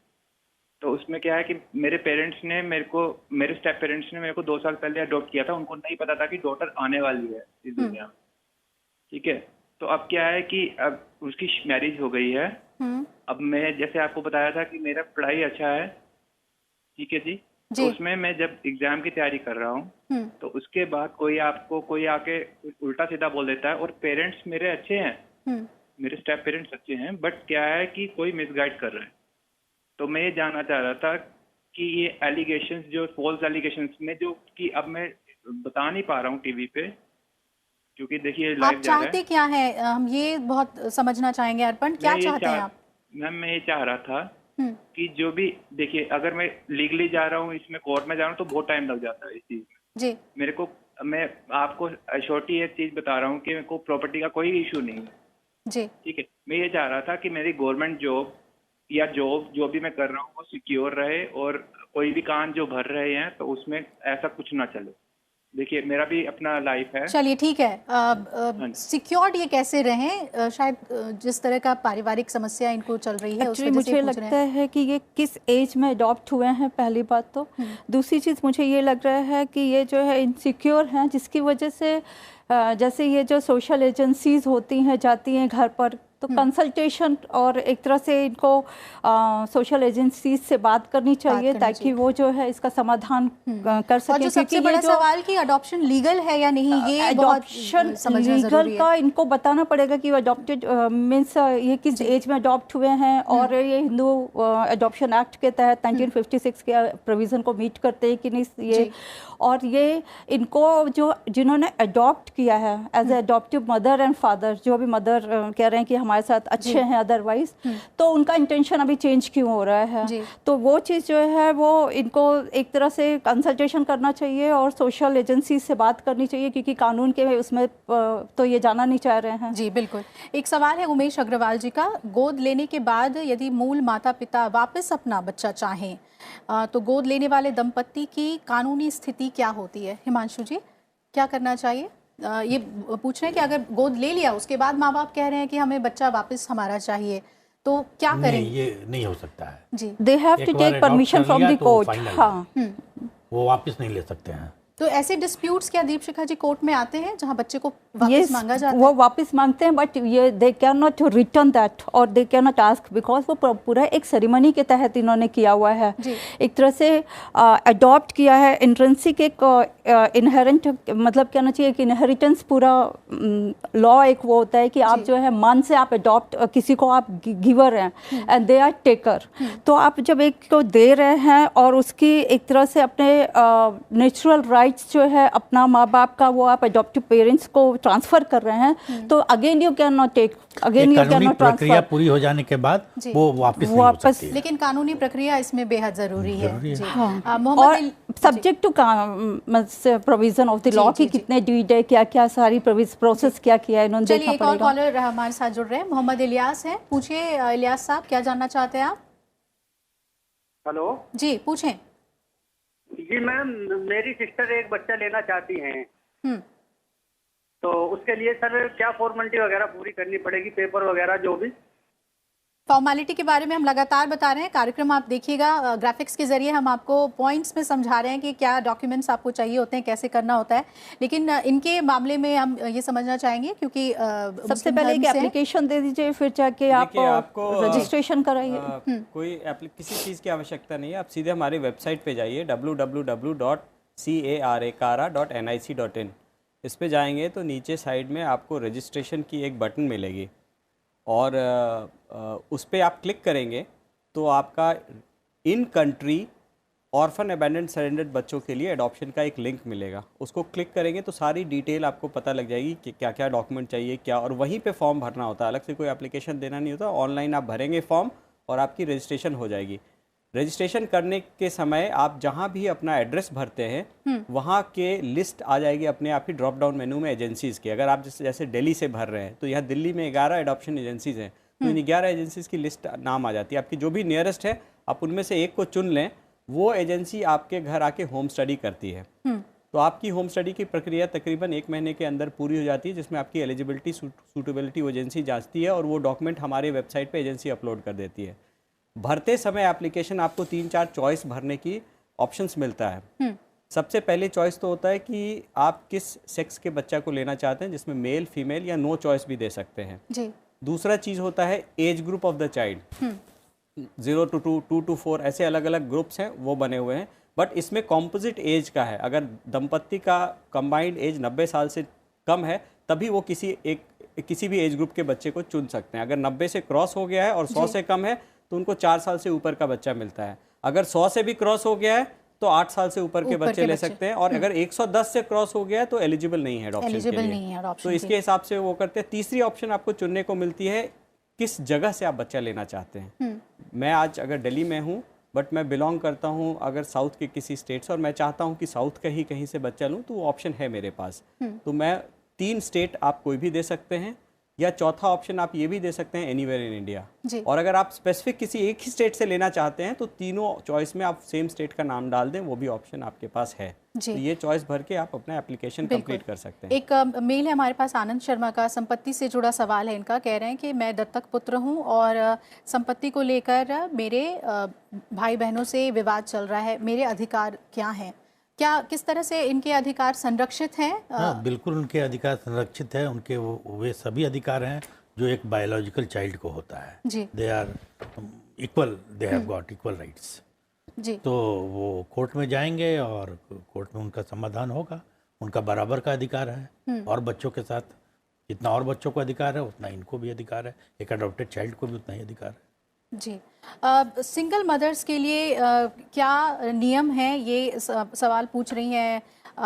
तो उसमें क्या है कि मेरे पेरेंट्स ने मेरे स्टेप पेरेंट्स ने मेरे को 2 साल पहले अडॉप्ट किया था। उनको नहीं पता था कि डॉटर आने वाली है इस दुनिया में, ठीक है। तो अब क्या है कि अब उसकी मैरिज हो गई है। अब मैं जैसे आपको बताया था कि मेरा पढ़ाई अच्छा है, ठीक है जी। तो उसमें मैं जब एग्जाम की तैयारी कर रहा हूँ तो उसके बाद कोई आके उल्टा सीधा बोल देता है। और पेरेंट्स मेरे अच्छे हैं, मेरे स्टेप पेरेंट्स अच्छे हैं, बट क्या है कि कोई मिसगाइड कर रहा है। तो मैं ये जानना चाह रहा था कि ये एलिगेशंस, जो फॉल्स एलिगेशंस में, जो कि अब मैं बता नहीं पा रहा हूँ टीवी पे, क्योंकि देखिए लाइव जा रहा है। चाहते क्या है, हम ये बहुत समझना चाहेंगे अर्पण, क्या चाहते हैं आप? मैम मैं ये चाह रहा था कि जो भी, देखिए अगर मैं लीगली जा रहा हूँ, इसमें कोर्ट में जा रहा हूँ तो बहुत टाइम लग जाता है इस चीज में जी। मेरे को, मैं आपको छोटी एक चीज बता रहा हूँ कि मेरे को प्रॉपर्टी का कोई इशू नहीं है जी, ठीक है। मैं ये चाह रहा था कि मेरी गवर्नमेंट जॉब या जॉब जो भी मैं कर रहा हूँ वो सिक्योर रहे, और कोई भी कान जो भर रहे हैं तो उसमें ऐसा कुछ ना चले। देखिए मेरा भी अपना लाइफ है। चलिए ठीक है, सिक्योर्ड ये कैसे रहें? शायद जिस तरह का पारिवारिक समस्या इनको चल रही है, एक्चुअली मुझे लगता है कि ये किस एज में अडॉप्ट हुए हैं, पहली बात तो। दूसरी चीज़ मुझे ये लग रहा है कि ये जो है इनसिक्योर हैं, जिसकी वजह से जैसे ये जो सोशल एजेंसीज होती हैं, जाती हैं घर पर, तो कंसल्टेशन और एक तरह से इनको सोशल एजेंसीज से बात करनी चाहिए ताकि वो जो है इसका समाधान कर सके। और जो सबसे बड़ा सवाल कि अडॉप्शन लीगल है या नहीं, ये अडॉप्शन लीगल का इनको बताना पड़ेगा कि अडॉप्टेड मीन्स ये किस एज में अडॉप्ट हुए हैं, और ये हिंदू अडॉप्शन एक्ट के तहत 1956 के प्रोविज़न को मीट करते हैं कि नहीं ये। और ये इनको जो जिन्होंने अडॉप्ट किया है as a adoptive mother and father, जो भी मदर कह रहे हैं कि हमारे साथ अच्छे हैं अदरवाइज, तो उनका इंटेंशन अभी चेंज क्यों हो रहा है? तो वो चीज़ जो है वो इनको एक तरह से कंसल्टेशन करना चाहिए और सोशल एजेंसी से बात करनी चाहिए, क्योंकि कानून के उसमें तो ये जाना नहीं चाह रहे हैं। जी बिल्कुल। एक सवाल है उमेश अग्रवाल जी का, गोद लेने के बाद यदि मूल माता पिता वापस अपना बच्चा चाहें तो गोद लेने वाले दंपत्ति की कानूनी स्थिति क्या होती है? हिमांशु जी, क्या करना चाहिए? ये पूछ रहे हैं कि अगर गोद ले लिया उसके बाद माँ बाप कह रहे हैं कि हमें बच्चा वापस हमारा चाहिए, तो क्या करें? ये नहीं हो सकता है जी। They have to take permission from the court. हाँ, वो वापस नहीं ले सकते हैं। तो ऐसे डिस्प्यूट्स क्या दीपशिखा जी कोर्ट में आते हैं जहां बच्चे को वापस मांगा जाता है? वो वापस मांगते हैं, बट ये they can not return that और they can not ask, because वो पूरा एक सेरेमनी के तहत इन्होंने किया हुआ है। एक तरह से अडॉप्ट किया है। इंट्रिंसिक एक इनहेरेंट, मतलब कहना चाहिए कि इनहेरिटेंस पूरा लॉ एक वो होता है कि आप जो है मन से आप अडॉप्ट, किसी को आप गिवर हैं एंड दे आर टेकर। तो आप जब एक को दे रहे हैं और उसकी एक तरह से अपने नेचुरल राइट्स जो है अपना माँ बाप का वो आप अडॉप्टिव पेरेंट्स को ट्रांसफर कर रहे हैं, तो again you can not take, again you can not transfer. प्रक्रिया पूरी हो जाने के बाद वो वापस नहीं हो सकती है। लेकिन कानूनी प्रक्रिया इसमें बेहद जरूरी है। हाँ। और subject to provision of the law की कितने डीड है, क्या क्या सारी प्रोसेस क्या किया है इन्होंने देखना पड़ेगा। एक और कॉलर हमारे साथ जुड़ रहे हैं, मोहम्मद इलियास हैं। पूछिए इलियास साहब, क्या जानना चाहते हैं आप? हेलो जी पूछें। जी मैम, मेरी सिस्टर एक बच्चा लेना चाहती हैं, तो उसके लिए सर क्या फॉर्मेलिटी वगैरह पूरी करनी पड़ेगी, पेपर वगैरह जो भी? फॉर्मेलिटी के बारे में हम लगातार बता रहे हैं, कार्यक्रम आप देखिएगा, ग्राफिक्स के जरिए हम आपको पॉइंट्स में समझा रहे हैं कि क्या डॉक्यूमेंट्स आपको चाहिए होते हैं, कैसे करना होता है। लेकिन इनके मामले में हम ये समझना चाहेंगे क्योंकि सबसे पहले एक एप्लीकेशन दे दीजिए, फिर जाके आपको रजिस्ट्रेशन कराइए। कोई किसी चीज़ की आवश्यकता नहीं है, आप सीधे हमारे वेबसाइट पे जाइए www.cara.nic.in। इस पे जाएंगे तो नीचे साइड में आपको रजिस्ट्रेशन की एक बटन मिलेगी और उस पर आप क्लिक करेंगे तो आपका in country orphan abandoned surrendered बच्चों के लिए अडॉप्शन का एक लिंक मिलेगा। उसको क्लिक करेंगे तो सारी डिटेल आपको पता लग जाएगी कि क्या क्या डॉक्यूमेंट चाहिए क्या, और वहीं पे फॉर्म भरना होता है, अलग से कोई एप्लीकेशन देना नहीं होता। ऑनलाइन आप भरेंगे फॉर्म और आपकी रजिस्ट्रेशन हो जाएगी। रजिस्ट्रेशन करने के समय आप जहाँ भी अपना एड्रेस भरते हैं वहाँ के लिस्ट आ जाएगी अपने आप ही ड्रॉप डाउन मेनू में एजेंसीज़ की। अगर आप जैसे दिल्ली से भर रहे हैं तो यहाँ दिल्ली में 11 एडॉप्शन एजेंसीज़ हैं, तो इन 11 एजेंसीज़ की लिस्ट नाम आ जाती है। आपकी जो भी नियरेस्ट है आप उनमें से एक को चुन लें, वो एजेंसी आपके घर आके होम स्टडी करती है। तो आपकी होम स्टडी की प्रक्रिया तकरीबन 1 महीने के अंदर पूरी हो जाती है, जिसमें आपकी एलिजिबिलिटी सूटेबिलिटी एजेंसी जांचती है और वो डॉक्यूमेंट हमारे वेबसाइट पे एजेंसी अपलोड कर देती है। भरते समय एप्लीकेशन आपको 3-4 चॉइस भरने की ऑप्शंस मिलता है। सबसे पहले चॉइस तो होता है कि आप किस सेक्स के बच्चा को लेना चाहते हैं, जिसमें मेल फीमेल या नो चॉइस भी दे सकते हैं जी। दूसरा चीज़ होता है age group of the child, 0 to 2, 2 to 4 ऐसे अलग अलग ग्रुप्स हैं वो बने हुए हैं। बट इसमें कॉम्पोजिट एज का है, अगर दंपत्ति का कंबाइंड एज 90 साल से कम है तभी वो किसी भी एज ग्रुप के बच्चे को चुन सकते हैं। अगर 90 से क्रॉस हो गया है और 100 से कम है तो उनको 4 साल से ऊपर का बच्चा मिलता है। अगर 100 से भी क्रॉस हो गया है तो 8 साल से ऊपर के बच्चे ले सकते हैं, और अगर 110 से क्रॉस हो गया है तो एलिजिबल नहीं है अडॉप्शन के लिए। तो इसके हिसाब से वो करते हैं। तीसरी ऑप्शन आपको चुनने को मिलती है किस जगह से आप बच्चा लेना चाहते हैं। मैं आज अगर दिल्ली में हूँ बट मैं बिलोंग करता हूँ अगर साउथ के किसी स्टेट से और मैं चाहता हूँ कि साउथ का ही कहीं से बच्चा लूँ, तो वो ऑप्शन है मेरे पास। तो मैं 3 स्टेट आप कोई भी दे सकते हैं, या चौथा ऑप्शन आप ये भी दे सकते हैं एनीवेयर इन इंडिया। और अगर आप स्पेसिफिक किसी एक ही स्टेट से लेना चाहते हैं तो तीनों चॉइस में आप सेम स्टेट का नाम डाल दें, वो भी ऑप्शन आपके पास है। तो ये चॉइस भर के आप अपना एप्लीकेशन कंप्लीट कर सकते हैं। एक मेल है हमारे पास आनंद शर्मा का, संपत्ति से जुड़ा सवाल है इनका। कह रहे हैं कि मैं दत्तक पुत्र हूँ और संपत्ति को लेकर मेरे भाई बहनों से विवाद चल रहा है, मेरे अधिकार क्या हैं, क्या किस तरह से इनके अधिकार संरक्षित हैं? हाँ, बिल्कुल उनके अधिकार संरक्षित है। उनके वे सभी अधिकार हैं जो एक बायोलॉजिकल चाइल्ड को होता है। They are equal, they have got equal rights जी। तो वो कोर्ट में जाएंगे और कोर्ट में उनका समाधान होगा। उनका बराबर का अधिकार है और बच्चों के साथ, जितना और बच्चों को अधिकार है उतना इनको भी अधिकार है, एक अडॉप्टेड चाइल्ड को भी उतना ही अधिकार है जी। सिंगल मदर्स के लिए क्या नियम है, ये सवाल पूछ रही हैं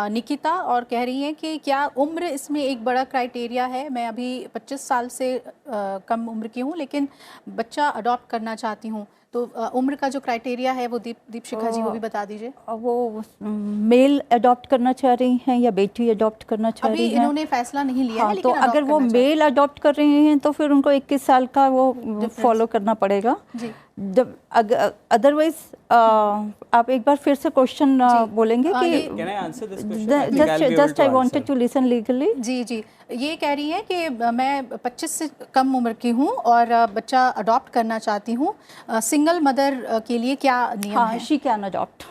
निकिता, और कह रही हैं कि क्या उम्र इसमें एक बड़ा क्राइटेरिया है? मैं अभी 25 साल से कम उम्र की हूँ लेकिन बच्चा अडॉप्ट करना चाहती हूँ, तो उम्र का जो क्राइटेरिया है वो दीपशिखा जी वो भी बता दीजिए। वो मेल अडॉप्ट करना चाह रही हैं या बेटी अडॉप्ट करना चाह रही हैं? अभी इन्होंने फैसला नहीं लिया है, तो अगर वो मेल अडॉप्ट कर रही हैं तो फिर उनको 21 साल का वो फॉलो करना पड़ेगा। अदरवाइज आप एक बार फिर से क्वेश्चन बोलेंगे कि just I wanted to listen legally. जी, ये कह रही है कि मैं 25 से कम उम्र की हूँ और बच्चा अडॉप्ट करना चाहती हूँ, सिंगल मदर के लिए क्या नियम है? She can adopt.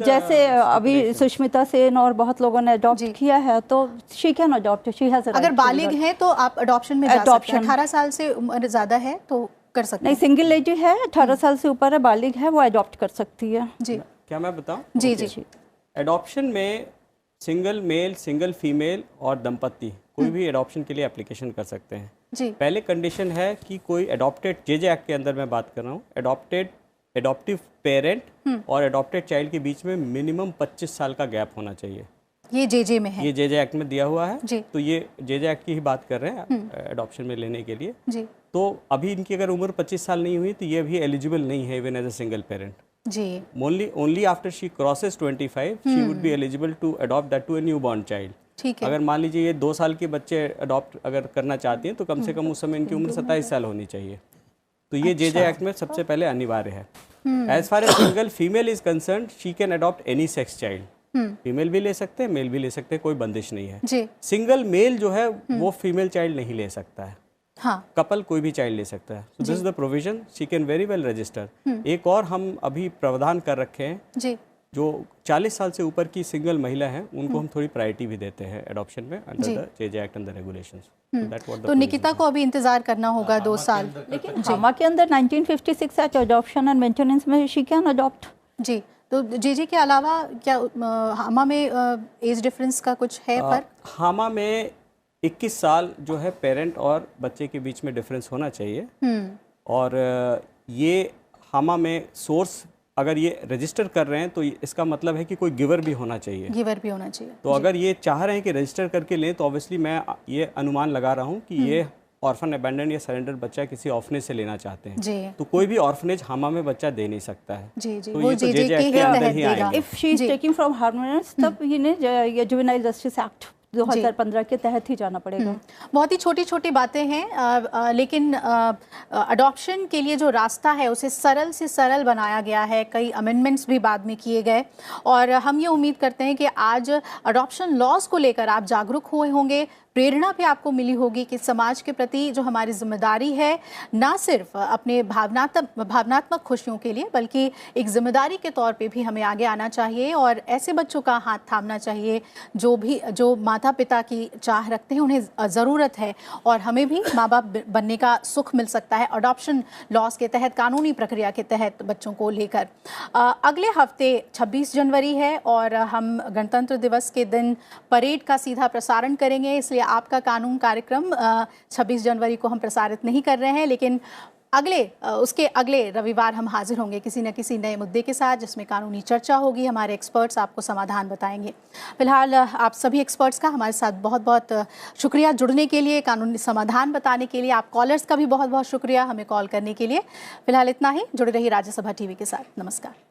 जैसे अभी सुष्मिता सेन और बहुत लोगों ने अडॉप्ट किया है, तो she can adopt, she has. अगर बालिग है तो आप अडॉप्शन में जा सकते हैं। 18 साल से उम्र ज़्यादा है तो कर सकते हैं। नहीं, सिंगल लेडी है, 18 साल से ऊपर है, बालिग है, वो अडॉप्ट कर सकती है जी। क्या मैं बताऊं? जी। एडॉप्शन में सिंगल मेल, सिंगल फीमेल और दंपत्ति कोई भी एडॉप्शन के लिए एप्लीकेशन कर सकते हैं जी। पहले कंडीशन है कि कोई एडॉप्टेड, जेजे एक्ट के अंदर मैं बात कर रहा हूँ, एडॉप्टिव पेरेंट और एडॉप्टेड चाइल्ड के बीच में मिनिमम 25 साल का गैप होना चाहिए। ये जेजे में है, ये जेजे एक्ट में दिया हुआ है जी। तो ये जेजे एक्ट की ही बात कर रहे हैं एडॉप्शन में लेने के लिए जी। तो अभी इनकी अगर उम्र 25 साल नहीं हुई तो ये भी एलिजिबल नहीं है even as a single parent जी। Only after she crosses 25 she would be eligible to adopt that to a newborn child. ठीक है। अगर मान लीजिए ये 2 साल के बच्चे अडॉप्ट अगर करना चाहती हैं तो कम से कम उस समय इनकी उम्र 27 साल होनी चाहिए। तो ये जेजे एक्ट में सबसे पहले अनिवार्य है। As far as single female is concern, she can adopt any sex child. Female भी ले सकते हैं, मेल भी ले सकते हैं, कोई बंदिश नहीं है। जी। सिंगल मेल जो है वो फीमेल चाइल्ड नहीं ले सकता है। हाँ, कपल कोई भी चाइल्ड ले सकता है। This is the provision, she can very well register. एक और हम अभी प्रावधान कर रखे हैं जी, जो 40 साल से ऊपर की सिंगल महिला हैं उनको हम थोड़ी प्रायोरिटी भी देते हैं एडॉप्शन में under the JJ act and the regulations. तो निकिता को अभी इंतजार करना होगा 2 साल। लेकिन हामा के अंदर 1956 एक्ट अडॉप्शन एंड मेंटेनेंस में शी कैन अडॉप्ट। जी, तो जेजे के अलावा क्या हामा में एज डिफरेंस का कुछ है फर्क? हामा में 21 साल जो है पेरेंट और बच्चे के बीच में डिफरेंस होना चाहिए। और ये हामा में सोर्स अगर ये रजिस्टर कर रहे हैं तो इसका मतलब है कि कोई गिवर भी होना चाहिए। गिवर भी होना चाहिए। तो अगर ये चाह रहे हैं कि रजिस्टर करके लें तो ऑब्वियसली मैं ये अनुमान लगा रहा हूँ कि ये ऑर्फन अबैंडन या सरेंडर बच्चा किसी ऑर्फनेज से लेना चाहते हैं जी। तो कोई भी ऑर्फनेज हामा में बच्चा दे नहीं सकता है। जी जी, तो वो ये तो जेजे के अंदर ही आएगा। If she is taking from harmonious तब ये जुवेनाइल जस्टिस एक्ट 2015 के तहत ही जाना पड़ेगा। बहुत ही छोटी छोटी बातें हैं, लेकिन अडॉप्शन के लिए जो रास्ता है उसे सरल से सरल बनाया गया है। कई अमेंडमेंट्स भी बाद में किए गए और हम ये उम्मीद करते हैं कि आज अडॉप्शन लॉज को लेकर आप जागरूक हुए होंगे, प्रेरणा भी आपको मिली होगी कि समाज के प्रति जो हमारी जिम्मेदारी है ना सिर्फ अपने भावनात्मक खुशियों के लिए बल्कि एक जिम्मेदारी के तौर पे भी हमें आगे आना चाहिए और ऐसे बच्चों का हाथ थामना चाहिए जो माता पिता की चाह रखते हैं, उन्हें ज़रूरत है और हमें भी माँ बाप बनने का सुख मिल सकता है अडॉप्शन लॉज के तहत, कानूनी प्रक्रिया के तहत बच्चों को लेकर। अगले हफ्ते 26 जनवरी है और हम गणतंत्र दिवस के दिन परेड का सीधा प्रसारण करेंगे, इसलिए आपका कानून कार्यक्रम 26 जनवरी को हम प्रसारित नहीं कर रहे हैं, लेकिन उसके अगले रविवार हम हाजिर होंगे किसी न किसी नए मुद्दे के साथ जिसमें कानूनी चर्चा होगी। हमारे एक्सपर्ट्स आपको समाधान बताएंगे। फिलहाल आप सभी एक्सपर्ट्स का हमारे साथ बहुत बहुत शुक्रिया जुड़ने के लिए, कानूनी समाधान बताने के लिए। आप कॉलर्स का भी बहुत बहुत शुक्रिया हमें कॉल करने के लिए। फिलहाल इतना ही। जुड़े रहिए राज्यसभा टीवी के साथ। नमस्कार।